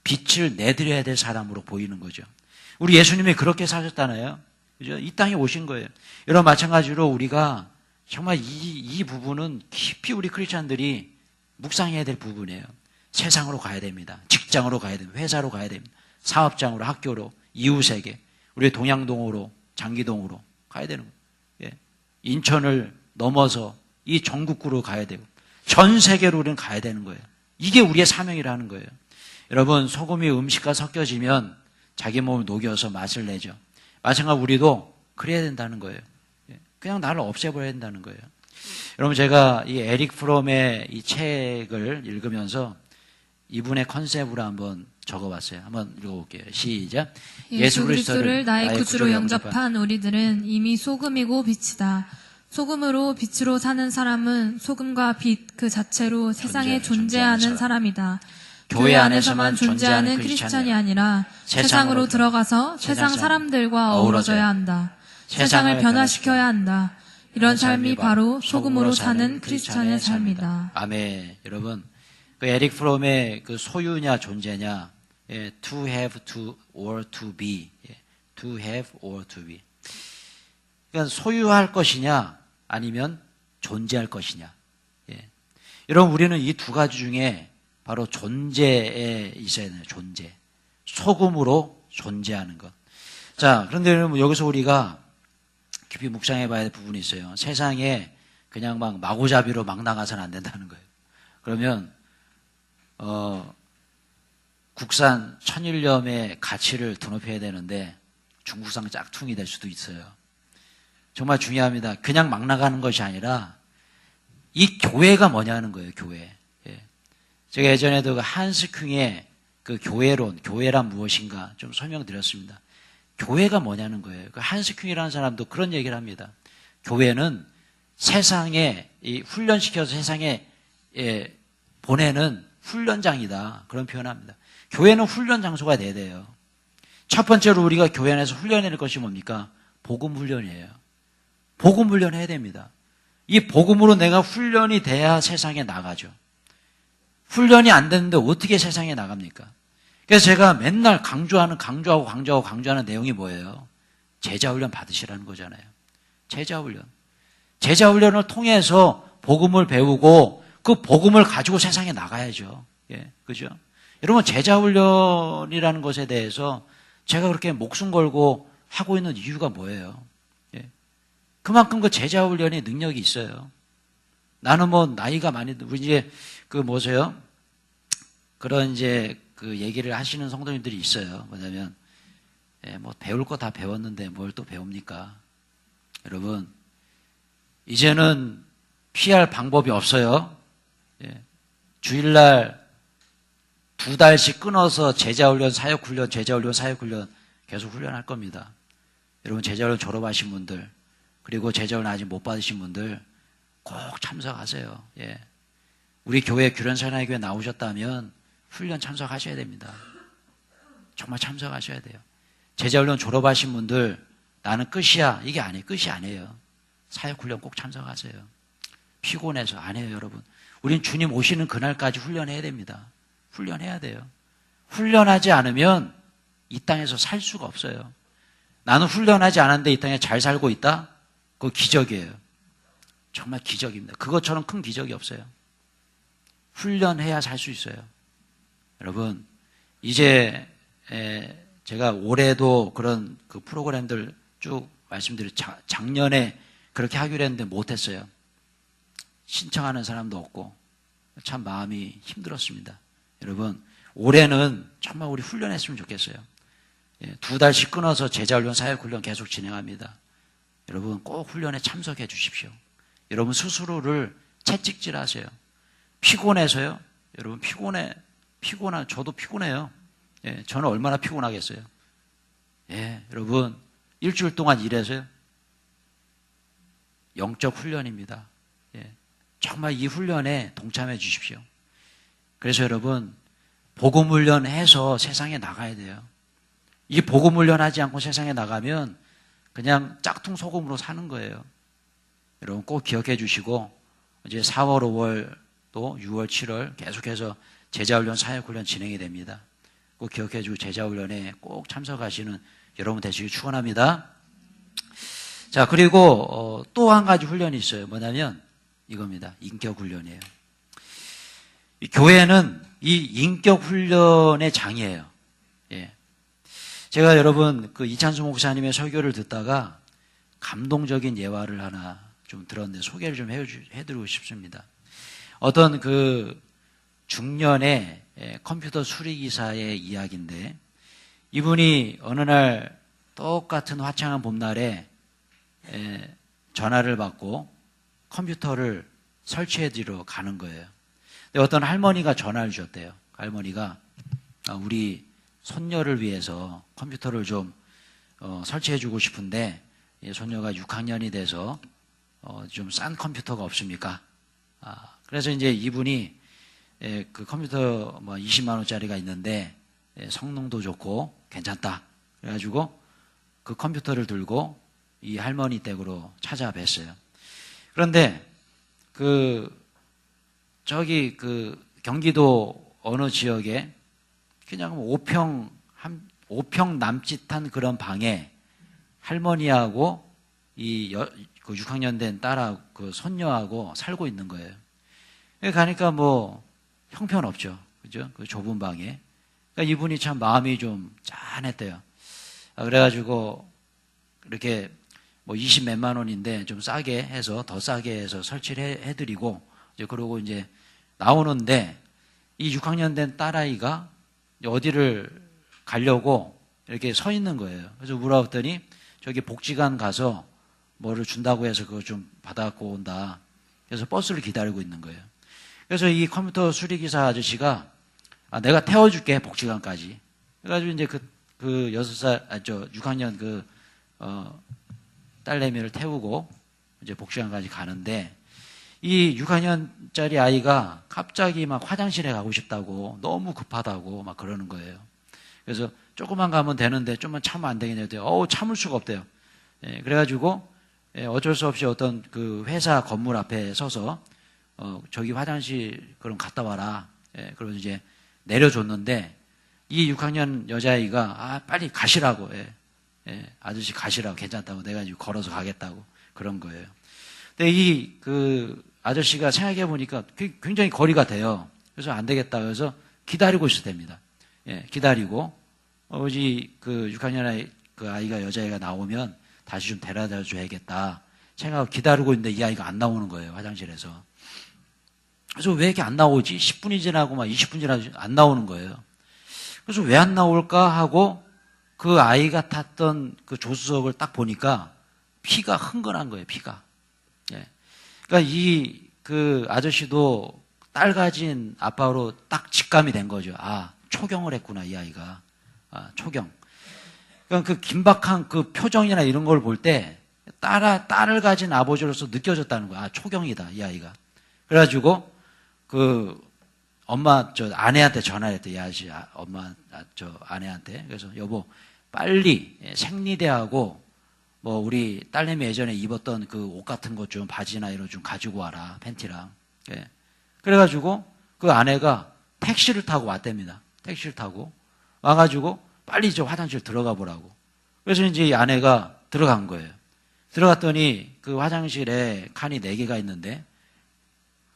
빛을 내드려야 될 사람으로 보이는 거죠. 우리 예수님이 그렇게 사셨잖아요. 그죠? 이 땅에 오신 거예요. 여러분, 마찬가지로 우리가 정말 이 부분은 깊이 우리 크리스찬들이 묵상해야 될 부분이에요. 세상으로 가야 됩니다. 직장으로 가야 됩니다. 회사로 가야 됩니다. 사업장으로, 학교로, 이웃에게, 우리 동양동으로, 장기동으로 가야 되는 거예요. 예. 인천을 넘어서 이 전국구로 가야 되고 전 세계로 우리는 가야 되는 거예요. 이게 우리의 사명이라는 거예요. 여러분, 소금이 음식과 섞여지면 자기 몸을 녹여서 맛을 내죠. 마찬가지로 우리도 그래야 된다는 거예요. 예. 그냥 나를 없애버려야 된다는 거예요. 여러분, 제가 이 에릭 프롬의 이 책을 읽으면서 이분의 컨셉으로 한번 적어봤어요. 한번 읽어볼게요. 시작. 예수 그리스도를 나의 구주로 영접한 우리들은 이미 소금이고 빛이다. 소금으로 빛으로 사는 사람은 소금과 빛 그 자체로 세상에 존재하는 사람이다. 교회 안에서만 존재하는 크리스찬이 아니라 세상으로 들어가서 세상 사람들과 어우러져야 한다. 세상을 변화시켜야 한다. 이런 삶이 바로 소금으로 사는 크리스찬의 삶이다. 아멘. 여러분, 그 에릭 프롬의 그 소유냐 존재냐, 예, to have to or to be, 예, to have or to be. 그러니까 소유할 것이냐 아니면 존재할 것이냐. 예. 여러분, 우리는 이 두 가지 중에 바로 존재에 있어야 돼요. 존재. 소금으로 존재하는 것. 자, 그런데 여러분, 여기서 우리가 깊이 묵상해 봐야 될 부분이 있어요. 세상에 그냥 막 마구잡이로 막 나가서는 안 된다는 거예요. 그러면 국산 천일염의 가치를 드높여야 되는데 중국산 짝퉁이 될 수도 있어요. 정말 중요합니다. 그냥 막 나가는 것이 아니라 이 교회가 뭐냐는 거예요. 교회. 예. 제가 예전에도 그 한스 큉의 그 교회론, 교회란 무엇인가 좀 설명드렸습니다. 교회가 뭐냐는 거예요. 그 한스 큉이라는 사람도 그런 얘기를 합니다. 교회는 세상에 이 훈련시켜서 세상에 보내는 훈련장이다. 그런 표현합니다. 교회는 훈련 장소가 돼야 돼요. 첫 번째로 우리가 교회 안에서 훈련해낼 것이 뭡니까? 복음 훈련이에요. 복음 훈련해야 됩니다. 이 복음으로 내가 훈련이 돼야 세상에 나가죠. 훈련이 안 되는데 어떻게 세상에 나갑니까? 그래서 제가 맨날 강조하는 내용이 뭐예요? 제자훈련 받으시라는 거잖아요. 제자훈련. 제자훈련을 통해서 복음을 배우고 그 복음을 가지고 세상에 나가야죠. 예, 그죠? 여러분, 제자훈련이라는 것에 대해서 제가 그렇게 목숨 걸고 하고 있는 이유가 뭐예요? 예. 그만큼 그 제자훈련의 능력이 있어요. 나는 뭐 나이가 많이, 우리 이제 그 뭐세요? 그런 이제 그 얘기를 하시는 성도님들이 있어요. 뭐냐면, 예, 뭐 배울 거 다 배웠는데 뭘 또 배웁니까? 여러분, 이제는 피할 방법이 없어요. 예. 주일날 2달씩 끊어서 제자훈련, 사역훈련, 제자훈련, 사역훈련 계속 훈련할 겁니다. 여러분, 제자훈련 졸업하신 분들, 그리고 제자훈련 아직 못 받으신 분들 꼭 참석하세요. 예. 우리 교회 규련사랑교회 나오셨다면 훈련 참석하셔야 됩니다. 정말 참석하셔야 돼요. 제자훈련 졸업하신 분들 나는 끝이야. 이게 아니에요. 끝이 아니에요. 사역훈련 꼭 참석하세요. 피곤해서 안 해요, 여러분. 우린 주님 오시는 그날까지 훈련해야 됩니다. 훈련해야 돼요. 훈련하지 않으면 이 땅에서 살 수가 없어요. 나는 훈련하지 않았는데 이 땅에 잘 살고 있다? 그거 기적이에요. 정말 기적입니다. 그것처럼 큰 기적이 없어요. 훈련해야 살 수 있어요. 여러분, 이제 제가 올해도 그런 그 프로그램들 쭉 작년에 그렇게 하기로 했는데 못했어요. 신청하는 사람도 없고 참 마음이 힘들었습니다. 여러분, 올해는 정말 우리 훈련했으면 좋겠어요. 2달씩 끊어서 제자훈련, 사역훈련 계속 진행합니다. 여러분 꼭 훈련에 참석해 주십시오. 여러분 스스로를 채찍질 하세요. 피곤해서요? 여러분 저도 피곤해요. 저는 얼마나 피곤하겠어요. 여러분 일주일 동안 일해서요? 영적 훈련입니다. 정말 이 훈련에 동참해 주십시오. 그래서 여러분 복음 훈련해서 세상에 나가야 돼요. 이 복음 훈련하지 않고 세상에 나가면 그냥 짝퉁 소금으로 사는 거예요. 여러분 꼭 기억해 주시고 이제 4월, 5월 또 6월, 7월 계속해서 제자훈련, 사역훈련 진행이 됩니다. 꼭 기억해 주고 제자훈련에 꼭 참석하시는 여러분 되시길 축원합니다. 자, 그리고 또 한 가지 훈련이 있어요. 뭐냐면 이겁니다. 인격 훈련이에요. 이 교회는 이 인격 훈련의 장이에요. 제가 여러분 그 이찬수 목사님의 설교를 듣다가 감동적인 예화를 하나 좀 들었는데 소개를 좀 해드리고 싶습니다. 어떤 그 중년의 컴퓨터 수리기사의 이야기인데 이분이 어느 날 똑같은 화창한 봄날에 전화를 받고 컴퓨터를 설치해드리러 가는 거예요. 근데 어떤 할머니가 전화를 주셨대요. 할머니가 우리 손녀를 위해서 컴퓨터를 좀 설치해주고 싶은데 손녀가 6학년이 돼서 좀 싼 컴퓨터가 없습니까? 그래서 이제 이분이 그 컴퓨터 뭐 20만 원짜리가 있는데 성능도 좋고 괜찮다. 그래가지고 그 컴퓨터를 들고 이 할머니 댁으로 찾아뵀어요. 그런데 저기 경기도 어느 지역에 그냥 5평 남짓한 그런 방에 할머니하고 그 6학년 된 딸하고 그 손녀하고 살고 있는 거예요. 가니까 뭐 형편없죠. 그죠? 그 좁은 방에. 그러니까 이분이 참 마음이 좀 짠했대요. 그래가지고 이렇게 뭐 20몇만 원인데 좀 싸게 해서 더 싸게 해서 설치를 해드리고 이제 그러고 이제 나오는데 이 6학년 된 딸아이가 어디를 가려고 이렇게 서 있는 거예요. 그래서 물어봤더니 저기 복지관 가서 뭐를 준다고 해서 그거 좀 받아갖고 온다. 그래서 버스를 기다리고 있는 거예요. 그래서 이 컴퓨터 수리기사 아저씨가 내가 태워줄게 복지관까지. 그래가지고 이제 그 6학년 딸내미를 태우고 이제 복지관까지 가는데 이 6학년짜리 아이가 갑자기 막 화장실에 가고 싶다고 너무 급하다고 막 그러는 거예요. 그래서 조금만 가면 되는데 좀만 참으면 안 되겠냐고 참을 수가 없대요. 그래가지고 어쩔 수 없이 어떤 그 회사 건물 앞에 서서 저기 화장실 그럼 갔다 와라. 그러면서 이제 내려줬는데 이 6학년 여자아이가 빨리 가시라고. 아저씨 가시라고 괜찮다고 내가 지금 걸어서 가겠다고 그런 거예요. 근데 그 아저씨가 생각해 보니까 굉장히 거리가 돼요. 그래서 안 되겠다. 그래서 기다리고 있어야 됩니다. 기다리고 그 6학년 그 아이가 여자아이가 나오면 다시 좀 데려다 줘야겠다 생각하고 기다리고 있는데 이 아이가 안 나오는 거예요. 화장실에서. 그래서 왜 이렇게 안 나오지? 10분이 지나고 막 20분 지나고 안 나오는 거예요. 그래서 왜 안 나올까 하고 그 아이가 탔던 그 조수석을 딱 보니까 피가 흥건한 거예요. 피가. 그러니까 그 아저씨도 딸 가진 아빠로 딱 직감이 된 거죠. 초경을 했구나 이 아이가. 초경. 그러니까 그 긴박한 그 표정이나 이런 걸 볼 때 딸을 가진 아버지로서 느껴졌다는 거야. 초경이다 이 아이가. 그래가지고 그 엄마 아내한테 전화를 했대. 이 아저씨 엄마 아내한테. 그래서 여보 빨리 생리대하고 뭐 우리 딸내미 예전에 입었던 그 옷 같은 것 좀 바지나 이런 좀 가지고 와라. 팬티랑. 그래가지고 그 아내가 택시를 타고 왔답니다. 택시를 타고 와가지고 빨리 저 화장실 들어가 보라고. 그래서 이제 이 아내가 들어간 거예요. 들어갔더니 그 화장실에 칸이 4개가 있는데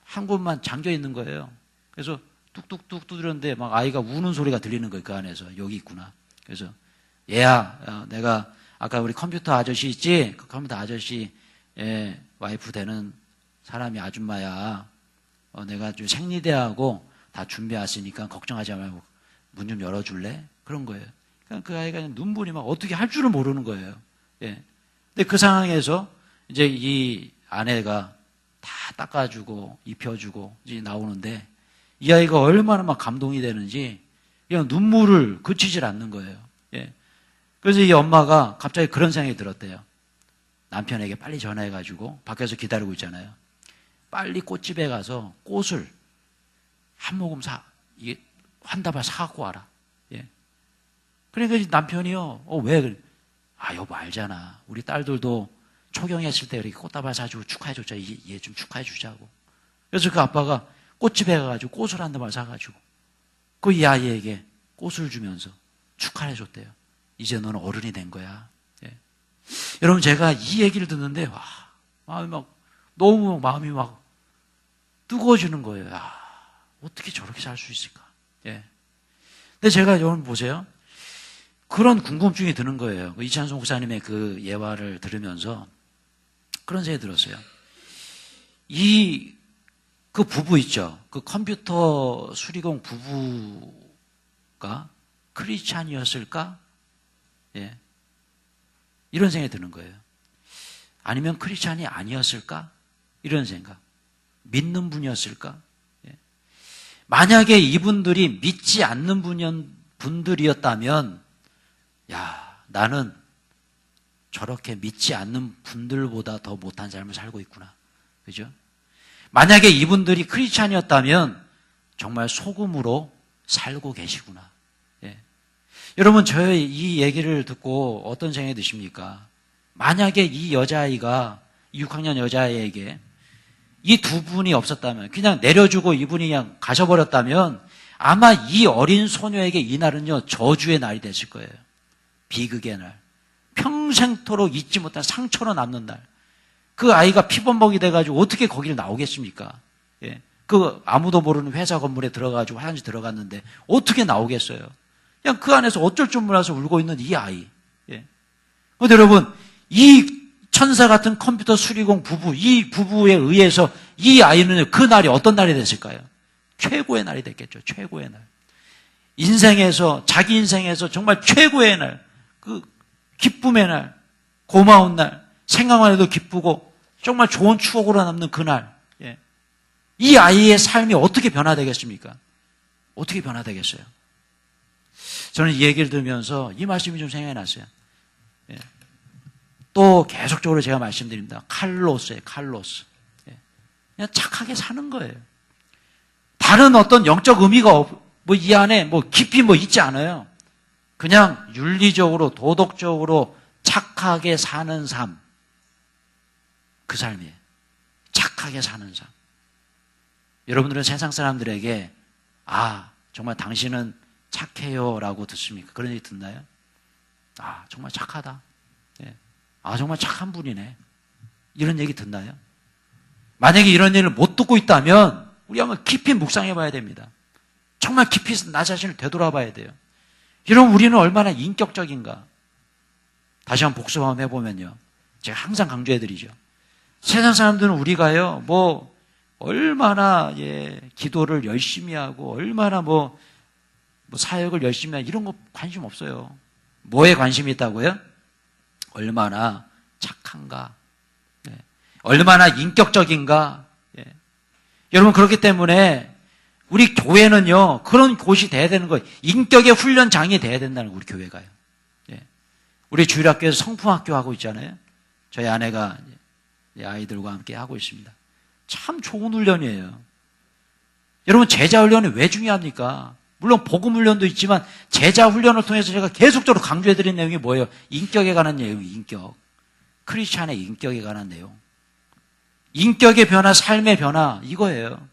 한 곳만 잠겨 있는 거예요. 그래서 뚝뚝뚝 두드렸는데 막 아이가 우는 소리가 들리는 거예요. 그 안에서. 여기 있구나. 그래서 얘야, 내가 아까 우리 컴퓨터 아저씨 있지? 그 컴퓨터 아저씨 와이프 되는 사람이 아줌마야. 내가 좀 생리대하고 다 준비했으니까 걱정하지 말고 문 좀 열어줄래? 그런 거예요. 그러니까 그 아이가 눈물이 막 어떻게 할 줄을 모르는 거예요. 예. 근데 그 상황에서 이제 이 아내가 다 닦아주고 입혀주고 이제 나오는데 이 아이가 얼마나 막 감동이 되는지 그냥 눈물을 그치질 않는 거예요. 예. 그래서 이 엄마가 갑자기 그런 생각이 들었대요. 남편에게 빨리 전화해가지고 밖에서 기다리고 있잖아요. 빨리 꽃집에 가서 꽃을 한 모금 이게 한 다발 사갖고 와라. 예. 그러니까 남편이요. 왜 그래? 여보 알잖아. 우리 딸들도 초경했을 때 이렇게 꽃다발 사주고 축하해줬자. 얘 좀 축하해주자고. 그래서 그 아빠가 꽃집에 가가지고 꽃을 한 다발 사가지고 그 이 아이에게 꽃을 주면서 축하를 해줬대요. 이제 너는 어른이 된 거야. 예. 여러분 제가 이 얘기를 듣는데 너무 마음이 막 뜨거워지는 거예요. 어떻게 저렇게 살 수 있을까? 예. 근데 제가 여러분 보세요. 그런 궁금증이 드는 거예요. 이찬수 목사님의 그 예화를 들으면서 그런 생각이 들었어요. 그 부부 있죠. 그 컴퓨터 수리공 부부가 크리스찬이었을까? 예. 이런 생각이 드는 거예요. 아니면 크리스찬이 아니었을까? 이런 생각. 믿는 분이었을까? 예. 만약에 이분들이 믿지 않는 분들이었다면, 나는 저렇게 믿지 않는 분들보다 더 못한 삶을 살고 있구나. 그죠? 만약에 이분들이 크리스찬이었다면 정말 소금으로 살고 계시구나. 예. 여러분, 저의 이 얘기를 듣고 어떤 생각이 드십니까? 만약에 이 여자아이가, 6학년 여자아이에게 이 두 분이 없었다면, 그냥 내려주고 이분이 그냥 가셔버렸다면 아마 이 어린 소녀에게 이 날은요, 저주의 날이 됐을 거예요. 비극의 날. 평생토록 잊지 못한 상처로 남는 날. 그 아이가 피범벅이 돼가지고 어떻게 거기를 나오겠습니까? 예. 그 아무도 모르는 회사 건물에 들어가가지고 화장실 들어갔는데 어떻게 나오겠어요? 그냥 그 안에서 어쩔 줄 몰라서 울고 있는 이 아이. 예. 근데 여러분, 이 천사 같은 컴퓨터 수리공 부부, 이 부부에 의해서 이 아이는 그 날이 어떤 날이 됐을까요? 최고의 날이 됐겠죠. 최고의 날. 인생에서, 자기 인생에서 정말 최고의 날, 그 기쁨의 날, 고마운 날, 생각만 해도 기쁘고 정말 좋은 추억으로 남는 그날. 예. 이 아이의 삶이 어떻게 변화되겠습니까? 어떻게 변화되겠어요? 저는 이 얘기를 들으면서 이 말씀이 좀 생각이 났어요. 예. 또 계속적으로 제가 말씀드립니다. 칼로스예요. 칼로스. 예. 그냥 착하게 사는 거예요. 다른 어떤 영적 의미가 이 안에 깊이 있지 않아요. 그냥 윤리적으로 도덕적으로 착하게 사는 삶. 그 삶이에요. 착하게 사는 삶. 여러분들은 세상 사람들에게 정말 당신은 착해요라고 듣습니까? 그런 얘기 듣나요? 정말 착하다. 예. 정말 착한 분이네. 이런 얘기 듣나요? 만약에 이런 얘기를 못 듣고 있다면 우리 한번 깊이 묵상해 봐야 됩니다. 정말 깊이 나 자신을 되돌아봐야 돼요. 여러분, 우리는 얼마나 인격적인가? 다시 한번 복습 한번 해보면요. 제가 항상 강조해드리죠. 세상 사람들은 우리가요, 얼마나, 기도를 열심히 하고, 얼마나 사역을 열심히 하고, 이런 거 관심 없어요. 뭐에 관심이 있다고요? 얼마나 착한가? 네. 얼마나 인격적인가? 여러분, 그렇기 때문에 우리 교회는요, 그런 곳이 돼야 되는 거예요. 인격의 훈련장이 돼야 된다는 거예요, 우리 교회가요. 예. 우리 주일학교에서 성품학교 하고 있잖아요. 저희 아내가 아이들과 함께 하고 있습니다. 참 좋은 훈련이에요. 여러분, 제자 훈련이 왜 중요합니까? 물론 복음 훈련도 있지만 제자 훈련을 통해서 제가 계속적으로 강조해드린 내용이 뭐예요? 인격에 관한 내용, 인격. 크리스찬의 인격에 관한 내용. 인격의 변화, 삶의 변화, 이거예요.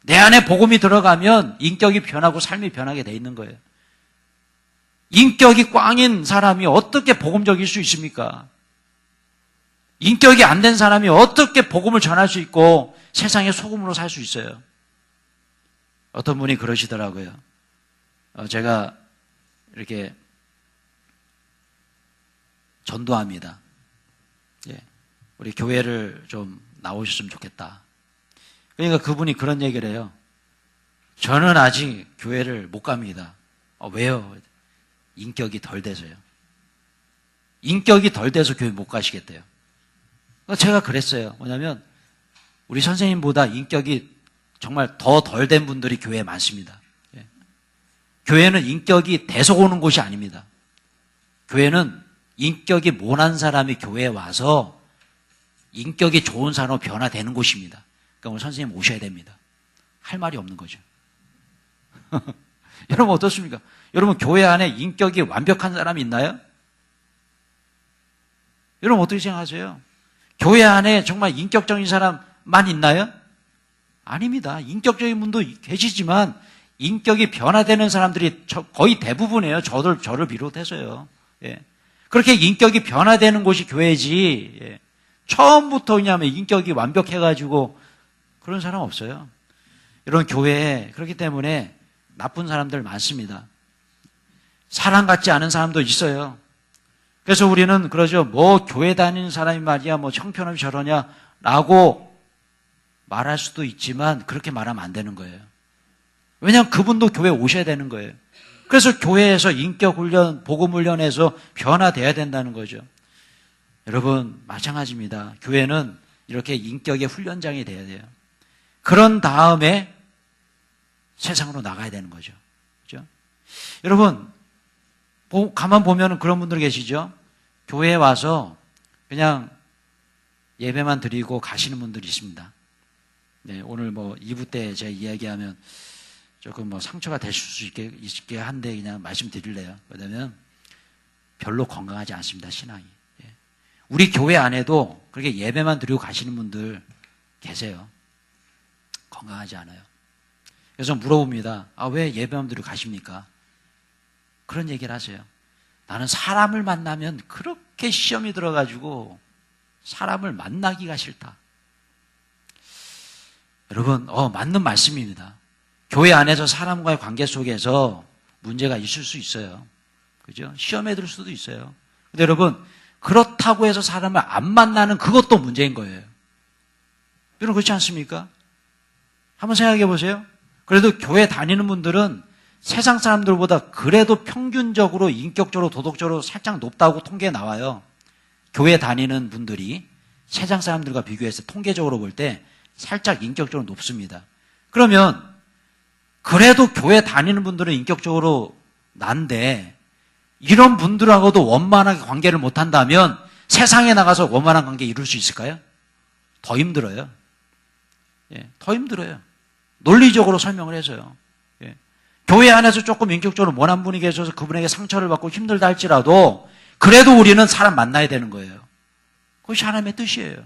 내 안에 복음이 들어가면 인격이 변하고 삶이 변하게 돼 있는 거예요. 인격이 꽝인 사람이 어떻게 복음적일 수 있습니까? 인격이 안 된 사람이 어떻게 복음을 전할 수 있고 세상의 소금으로 살 수 있어요? 어떤 분이 그러시더라고요. 제가 이렇게 전도합니다. 예, 우리 교회를 좀 나오셨으면 좋겠다. 그러니까 그분이 그런 얘기를 해요. 저는 아직 교회를 못 갑니다. 왜요? 인격이 덜 돼서요. 인격이 덜 돼서 교회 못 가시겠대요. 제가 그랬어요. 뭐냐면 우리 선생님보다 인격이 정말 더 덜 된 분들이 교회에 많습니다. 예. 교회는 인격이 돼서 오는 곳이 아닙니다. 교회는 인격이 모난 사람이 교회에 와서 인격이 좋은 사람으로 변화되는 곳입니다. 그러니까 오늘 선생님 오셔야 됩니다. 할 말이 없는 거죠. 여러분 어떻습니까? 여러분 교회 안에 인격이 완벽한 사람이 있나요? 여러분 어떻게 생각하세요? 교회 안에 정말 인격적인 사람만 있나요? 아닙니다. 인격적인 분도 계시지만 인격이 변화되는 사람들이 거의 대부분이에요. 저를 비롯해서요. 예. 그렇게 인격이 변화되는 곳이 교회지. 예. 처음부터 그냥 인격이 완벽해가지고 그런 사람 없어요. 이런 교회에 그렇기 때문에 나쁜 사람들 많습니다. 사람 같지 않은 사람도 있어요. 그래서 우리는 그러죠. 뭐 교회 다니는 사람이 말이야 뭐 형편없이 저러냐라고 말할 수도 있지만 그렇게 말하면 안 되는 거예요. 왜냐하면 그분도 교회에 오셔야 되는 거예요. 그래서 교회에서 인격훈련, 복음훈련에서 변화돼야 된다는 거죠. 여러분 마찬가지입니다. 교회는 이렇게 인격의 훈련장이 돼야 돼요. 그런 다음에 세상으로 나가야 되는 거죠. 그렇죠? 여러분 가만 보면 그런 분들 계시죠? 교회에 와서 그냥 예배만 드리고 가시는 분들이 있습니다. 네, 오늘 뭐 2부 때 제가 이야기하면 조금 뭐 상처가 되실 수 있게 한데 그냥 말씀드릴래요. 왜냐면 별로 건강하지 않습니다, 신앙이. 예. 우리 교회 안에도 그렇게 예배만 드리고 가시는 분들 계세요. 건강하지 않아요. 그래서 물어봅니다. 왜 예배만 드리고 가십니까? 그런 얘기를 하세요. 나는 사람을 만나면 그렇게 시험이 들어가지고 사람을 만나기가 싫다. 여러분, 맞는 말씀입니다. 교회 안에서 사람과의 관계 속에서 문제가 있을 수 있어요. 그죠? 시험에 들 수도 있어요. 근데 여러분, 그렇다고 해서 사람을 안 만나는 그것도 문제인 거예요. 여러분, 그렇지 않습니까? 한번 생각해 보세요. 그래도 교회 다니는 분들은 세상 사람들보다 그래도 평균적으로 인격적으로 도덕적으로 살짝 높다고 통계에 나와요. 교회 다니는 분들이 세상 사람들과 비교해서 통계적으로 볼 때 살짝 인격적으로 높습니다. 그러면 그래도 교회 다니는 분들은 인격적으로 난데 이런 분들하고도 원만하게 관계를 못한다면 세상에 나가서 원만한 관계 이룰 수 있을까요? 더 힘들어요. 예, 더 힘들어요. 논리적으로 설명을 해서요. 예. 교회 안에서 조금 인격적으로 모난 분이 계셔서 그분에게 상처를 받고 힘들다 할지라도 그래도 우리는 사람 만나야 되는 거예요. 그것이 하나님의 뜻이에요.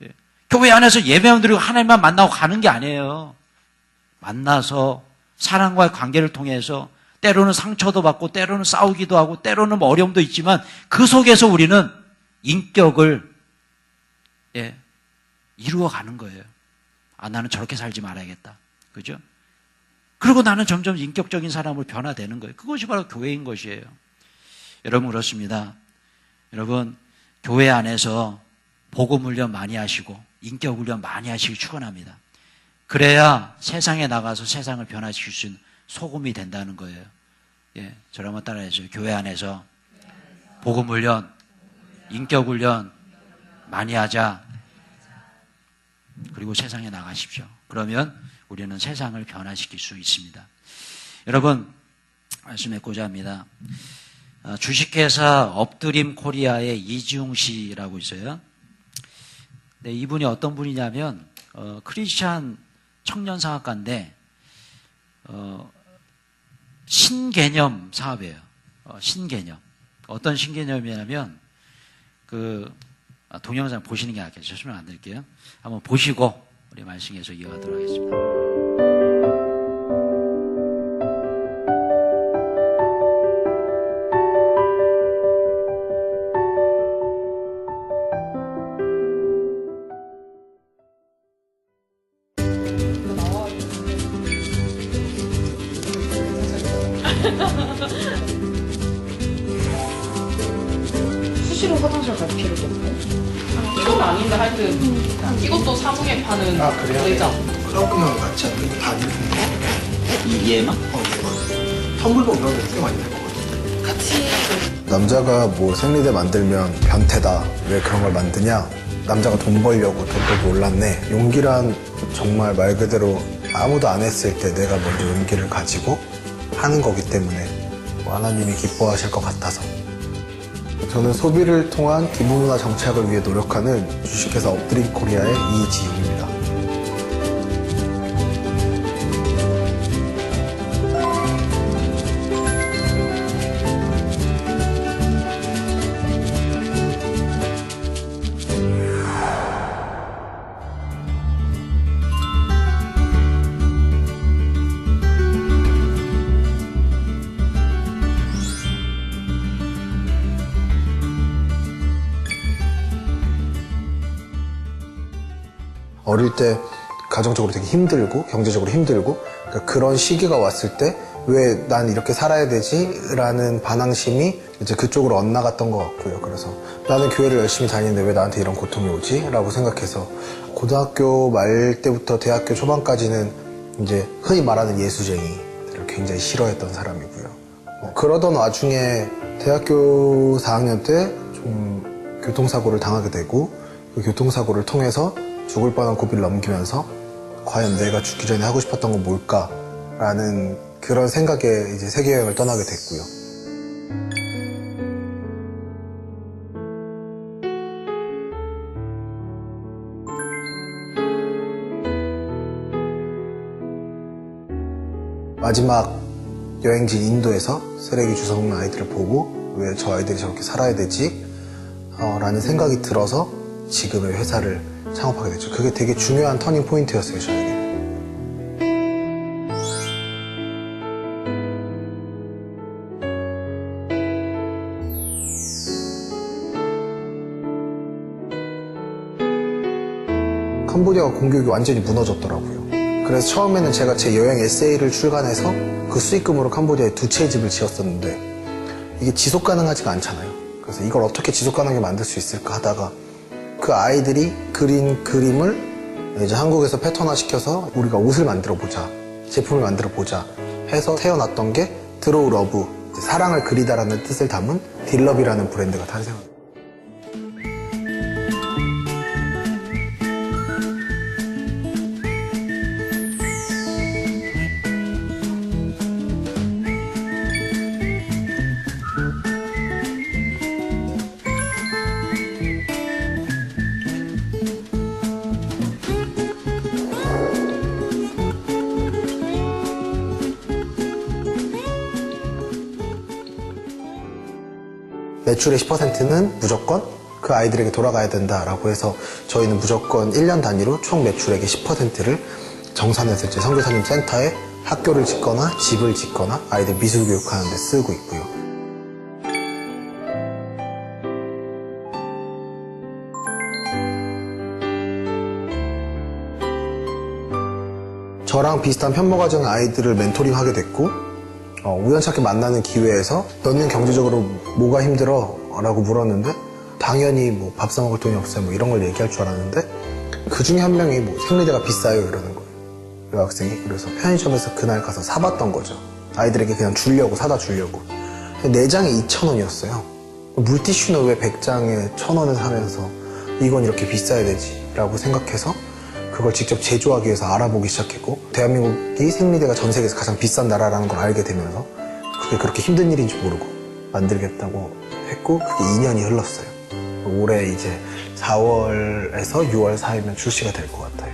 예. 교회 안에서 예배만 드리고 하나님만 만나고 가는 게 아니에요. 만나서 사람과의 관계를 통해서 때로는 상처도 받고 때로는 싸우기도 하고 때로는 어려움도 있지만 그 속에서 우리는 인격을 이루어가는 거예요. 나는 저렇게 살지 말아야겠다. 그죠? 그리고 나는 점점 인격적인 사람으로 변화되는 거예요. 그것이 바로 교회인 것이에요. 여러분 그렇습니다. 여러분 교회 안에서 복음 훈련 많이 하시고 인격 훈련 많이 하시기 축원합니다. 그래야 세상에 나가서 세상을 변화시킬 수 있는 소금이 된다는 거예요. 예, 저를 한번 따라해주세요. 교회 안에서 복음 훈련, 인격 훈련 많이 하자. 그리고 세상에 나가십시오. 그러면 우리는 세상을 변화시킬 수 있습니다. 여러분 말씀 맺고자 합니다. 주식회사 업드림 코리아의 이지웅 씨라고 있어요. 네, 이분이 어떤 분이냐면 크리스찬 청년사학과인데 신개념 사업이에요. 신개념. 어떤 신개념이냐면 동영상 보시는 게 낫겠죠. 설명 안 드릴게요. 한번 보시고 우리 말씀에서 이어가도록 하겠습니다. 수시로 화장실 갈 필요도 없고. 이건 아닌데 하여튼 이것도 사무에 파는 그래요? 의자. 크라우드형 같지 않고 다 이렇게 얘만? 얘만 텀블러 이런 거 꽤 많이 될 거거든요. 같이 남자가 뭐 생리대 만들면 변태다. 왜 그런 걸 만드냐? 남자가 돈 벌려고 돈도 몰랐네. 용기란 정말 말 그대로 아무도 안 했을 때 내가 먼저 용기를 가지고 하는 거기 때문에 하나님이 기뻐하실 것 같아서. 저는 소비를 통한 기부문화 정착을 위해 노력하는 주식회사 업드림 코리아의 이지웅입니다. 어릴 때 가정적으로 되게 힘들고 경제적으로 힘들고 그러니까 그런 시기가 왔을 때 왜 난 이렇게 살아야 되지? 라는 반항심이 이제 그쪽으로 엇나갔던 것 같고요. 그래서 나는 교회를 열심히 다니는데 왜 나한테 이런 고통이 오지? 라고 생각해서 고등학교 말 때부터 대학교 초반까지는 이제 흔히 말하는 예수쟁이들을 굉장히 싫어했던 사람이고요. 그러던 와중에 대학교 4학년 때 좀 교통사고를 당하게 되고 그 교통사고를 통해서 죽을 뻔한 고비를 넘기면서 과연 내가 죽기 전에 하고 싶었던 건 뭘까라는 그런 생각에 이제 세계여행을 떠나게 됐고요. 마지막 여행지 인도에서 쓰레기 주워먹는 아이들을 보고 왜 저 아이들이 저렇게 살아야 되지? 라는 생각이 들어서 지금의 회사를 창업하게 됐죠. 그게 되게 중요한 터닝 포인트였어요, 저에게. 캄보디아가 공교육이 완전히 무너졌더라고요. 그래서 처음에는 제가 제 여행 에세이를 출간해서 그 수익금으로 캄보디아에 2채의 집을 지었었는데 이게 지속 가능하지가 않잖아요. 그래서 이걸 어떻게 지속 가능하게 만들 수 있을까 하다가 그 아이들이 그린 그림을 이제 한국에서 패턴화 시켜서 우리가 옷을 만들어 보자, 제품을 만들어 보자 해서 태어났던 게 드로우 러브, 사랑을 그리다라는 뜻을 담은 딜러비라는 브랜드가 탄생합니다. 매출의 10%는 무조건 그 아이들에게 돌아가야 된다라고 해서 저희는 무조건 1년 단위로 총 매출액의 10%를 정산해서 이제 선교사님 센터에 학교를 짓거나 집을 짓거나 아이들 미술 교육하는 데 쓰고 있고요. 저랑 비슷한 편모 가정 아이들을 멘토링 하게 됐고 우연찮게 만나는 기회에서 너는 경제적으로 뭐가 힘들어? 라고 물었는데 당연히 뭐 밥 사 먹을 돈이 없어요 뭐 이런 걸 얘기할 줄 알았는데 그 중에 한 명이 뭐 생리대가 비싸요 이러는 거예요. 여학생이. 그래서 편의점에서 그날 가서 사봤던 거죠. 아이들에게 그냥 주려고 사다 주려고. 4장에 2,000원이었어요. 물티슈는 왜 100장에 1,000원을 사면서 이건 이렇게 비싸야 되지 라고 생각해서 그걸 직접 제조하기 위해서 알아보기 시작했고 대한민국이 생리대가 전 세계에서 가장 비싼 나라라는 걸 알게 되면서 그게 그렇게 힘든 일인지 모르고 만들겠다고 했고 그게 2년이 흘렀어요. 올해 이제 4월에서 6월 사이면 출시가 될 것 같아요.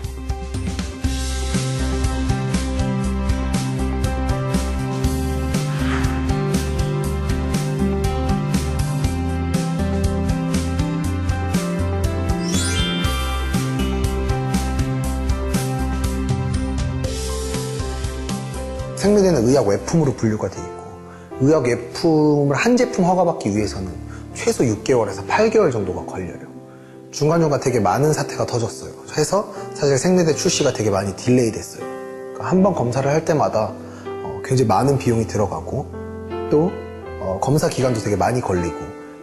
생리대는 의약 외품으로 분류가 돼 있고 의약 외품을 한 제품 허가받기 위해서는 최소 6개월에서 8개월 정도가 걸려요. 중간중간 되게 많은 사태가 터졌어요. 해서 사실 생리대 출시가 되게 많이 딜레이 됐어요. 그러니까 한 번 검사를 할 때마다 굉장히 많은 비용이 들어가고 또 검사 기간도 되게 많이 걸리고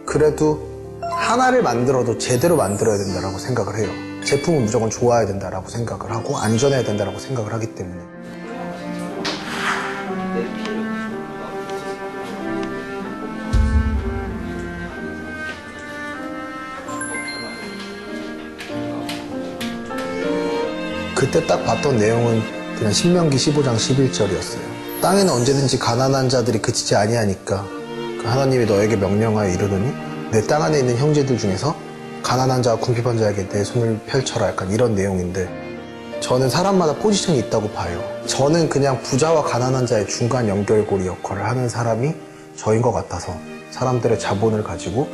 그래도 하나를 만들어도 제대로 만들어야 된다고 생각을 해요. 제품은 무조건 좋아야 된다라고 생각을 하고 안전해야 된다라고 생각을 하기 때문에. 그때 딱 봤던 내용은 그냥 신명기 15장 11절이었어요. 땅에는 언제든지 가난한 자들이 그치지 아니하니까 그 하나님이 너에게 명령하여 이르노니 내 땅 안에 있는 형제들 중에서 가난한 자와 궁핍한 자에게 내 손을 펼쳐라, 약간 이런 내용인데, 저는 사람마다 포지션이 있다고 봐요. 저는 그냥 부자와 가난한 자의 중간 연결고리 역할을 하는 사람이 저인 것 같아서 사람들의 자본을 가지고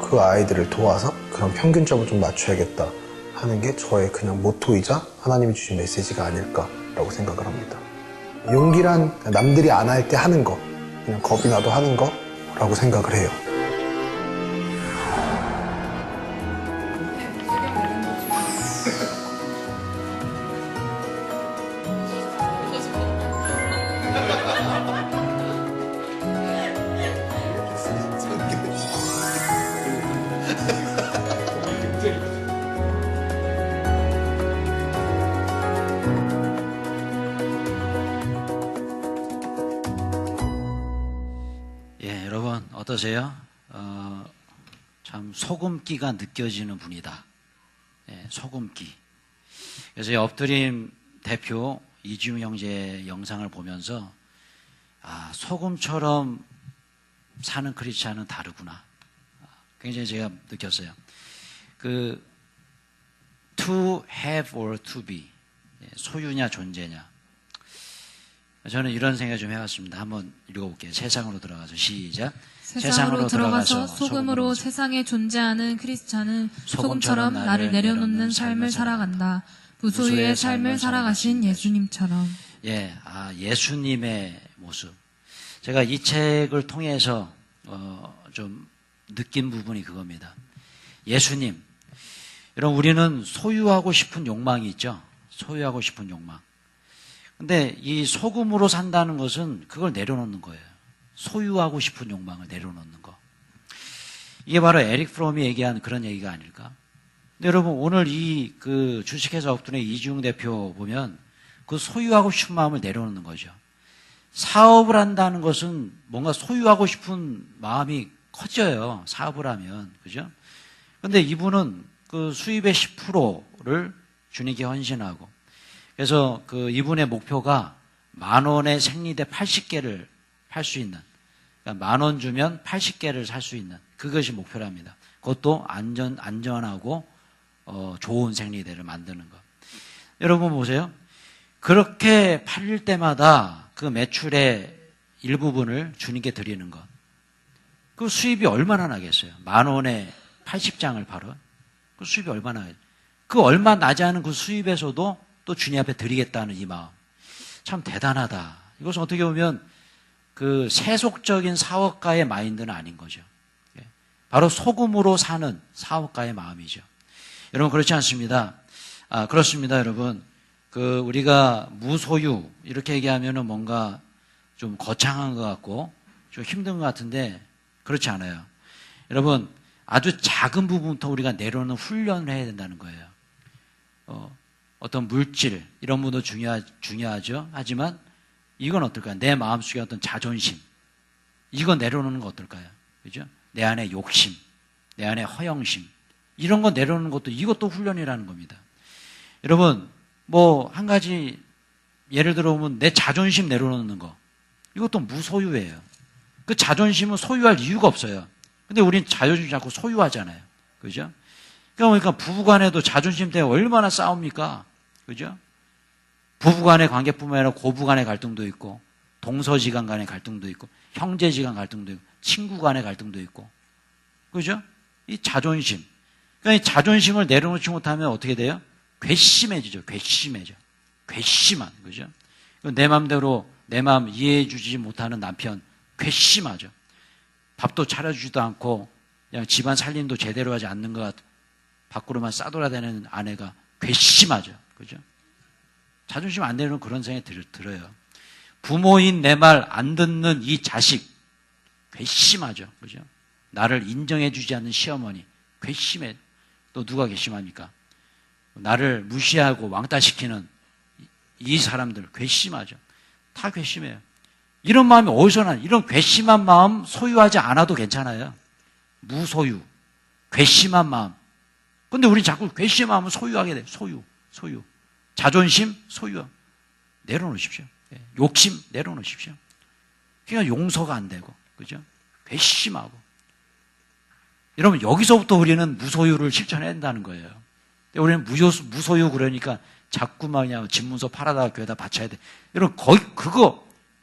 그 아이들을 도와서 그런 평균점을 좀 맞춰야겠다 하는 게 저의 그냥 모토이자 하나님이 주신 메시지가 아닐까라고 생각을 합니다. 용기란 남들이 안 할 때 하는 거, 그냥 겁이 나도 하는 거라고 생각을 해요. 예, 여러분 어떠세요? 참 소금기가 느껴지는 분이다. 예, 소금기. 그래서 이 엎드림 대표 이지웅 형제 영상을 보면서 소금처럼 사는 크리스찬은 다르구나. 굉장히 제가 느꼈어요. to have or to be, 소유냐 존재냐. 저는 이런 생각 좀 해봤습니다. 한번 읽어볼게요. 세상으로 들어가서 시작. 세상으로 들어가서 소금으로 세상에 존재하는 크리스찬은 소금처럼 나를 내려놓는 삶을 살아간다. 무소유의 삶을 살아가신 예수님처럼. 예, 예수님의 모습. 제가 이 책을 통해서 좀 느낀 부분이 그겁니다. 예수님. 여러분, 우리는 소유하고 싶은 욕망이 있죠. 소유하고 싶은 욕망. 근데 이 소금으로 산다는 것은 그걸 내려놓는 거예요. 소유하고 싶은 욕망을 내려놓는 거. 이게 바로 에릭 프롬이 얘기한 그런 얘기가 아닐까? 근데 여러분, 오늘 주식회사 엎드림의 이지웅 대표 보면 그 소유하고 싶은 마음을 내려놓는 거죠. 사업을 한다는 것은 뭔가 소유하고 싶은 마음이 커져요. 사업을 하면. 그죠? 근데 이분은 그 수입의 10%를 주님께 헌신하고, 그래서 이분의 목표가 10,000원의 생리대 80개를 팔 수 있는, 그러니까 10,000원 주면 80개를 살 수 있는, 그것이 목표랍니다. 그것도 안전하고 좋은 생리대를 만드는 것. 여러분 보세요. 그렇게 팔릴 때마다 그 매출의 일부분을 주님께 드리는 것. 그 수입이 얼마나 나겠어요? 10,000원에 80장을 팔아. 그 수입이 얼마나 나겠어요? 그 얼마 나지 않은 그 수입에서도 또 주님 앞에 드리겠다는 이 마음. 참 대단하다. 이것은 어떻게 보면 그 세속적인 사업가의 마인드는 아닌 거죠. 바로 소금으로 사는 사업가의 마음이죠. 여러분, 그렇지 않습니다. 그렇습니다, 여러분. 우리가 무소유, 이렇게 얘기하면은 뭔가 좀 거창한 것 같고 좀 힘든 것 같은데 그렇지 않아요. 여러분, 아주 작은 부분부터 우리가 내려놓는 훈련을 해야 된다는 거예요. 어떤 물질, 이런 부분도 중요하죠. 하지만 이건 어떨까요? 내 마음속에 어떤 자존심, 이거 내려놓는 거 어떨까요? 그죠? 내 안에 욕심, 내 안에 허영심, 이런 거 내려놓는 것도, 이것도 훈련이라는 겁니다. 여러분, 한 가지 예를 들어 보면 내 자존심 내려놓는 거, 이것도 무소유예요. 그 자존심은 소유할 이유가 없어요. 근데 우린 자존심 자꾸 소유하잖아요. 그죠? 그러니까 부부간에도 자존심 때문에 얼마나 싸웁니까? 그죠? 부부간의 관계뿐만 아니라 고부간의 갈등도 있고, 동서지간 간의 갈등도 있고, 형제지간 갈등도 있고, 친구간의 갈등도 있고, 그죠? 이 자존심. 그러니까 이 자존심을 내려놓지 못하면 어떻게 돼요? 괘씸해지죠. 괘씸한, 그죠? 내 마음대로 내 마음 이해해주지 못하는 남편, 괘씸하죠. 밥도 차려주지도 않고 그냥 집안 살림도 제대로 하지 않는 것 같아. 밖으로만 싸돌아다니는 아내가 괘씸하죠. 그죠? 자존심 안 내려놓는 그런 생각이 들어요. 부모인 내 말 안 듣는 이 자식, 괘씸하죠. 그죠? 나를 인정해 주지 않는 시어머니, 괘씸해. 또 누가 괘씸합니까? 나를 무시하고 왕따시키는 이 사람들 괘씸하죠. 다 괘씸해요. 이런 마음이 어디서 나? 이런 괘씸한 마음 소유하지 않아도 괜찮아요. 무소유, 괘씸한 마음. 근데 우리 자꾸 괘씸한 마음을 소유하게 돼요. 소유. 자존심, 소유. 내려놓으십시오. 욕심 내려놓으십시오. 그러니까 용서가 안 되고, 그죠? 괘씸하고. 여러분, 여기서부터 우리는 무소유를 실천해야 된다는 거예요. 우리는 무소유 그러니까 자꾸만 그냥 집문서 팔아다가 교회에다 바쳐야 돼. 여러분,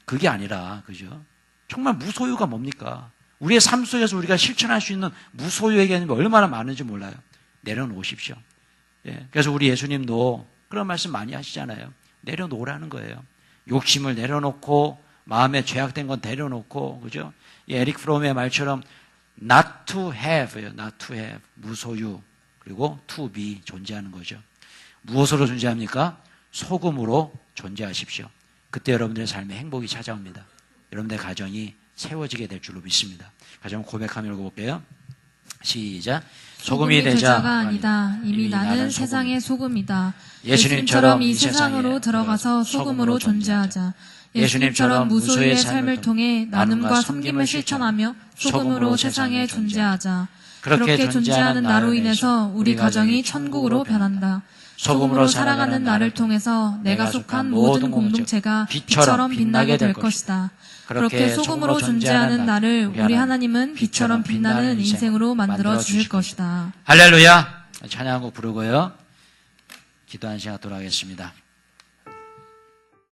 그게 아니라, 그죠? 정말 무소유가 뭡니까? 우리의 삶 속에서 우리가 실천할 수 있는 무소유의 개념이 얼마나 많은지 몰라요. 내려놓으십시오. 예. 그래서 우리 예수님도 그런 말씀 많이 하시잖아요. 내려놓으라는 거예요. 욕심을 내려놓고, 마음에 죄악된 건 내려놓고, 그죠? 이 에릭 프롬의 말처럼 not to have예요. not to have. 무소유. 그리고 to be. 존재하는 거죠. 무엇으로 존재합니까? 소금으로 존재하십시오. 그때 여러분들의 삶에 행복이 찾아옵니다. 여러분들의 가정이 세워지게 될 줄로 믿습니다. 가정 고백하며 읽어볼게요. 시작. 소금이 되자가 아니다. 이미 나는 세상의 소금이다. 예수님처럼 이 세상으로 들어가서 소금으로 존재하자. 예수님처럼 무소유의 삶을 통해 나눔과 섬김을 실천하며 소금으로 세상에 존재하자. 그렇게 존재하는 나로 인해서 우리 가정이 천국으로 변한다. 소금으로 살아가는 나를 통해서 내가 속한 모든 공동체가 빛처럼 빛나게 될 것이다. 그렇게 소금으로 존재하는 나를 우리 하나님은 빛처럼 빛나는 인생으로 만들어 주실 것이다. 할렐루야. 찬양한 곡 부르고요. 기도한 시간 돌아가겠습니다.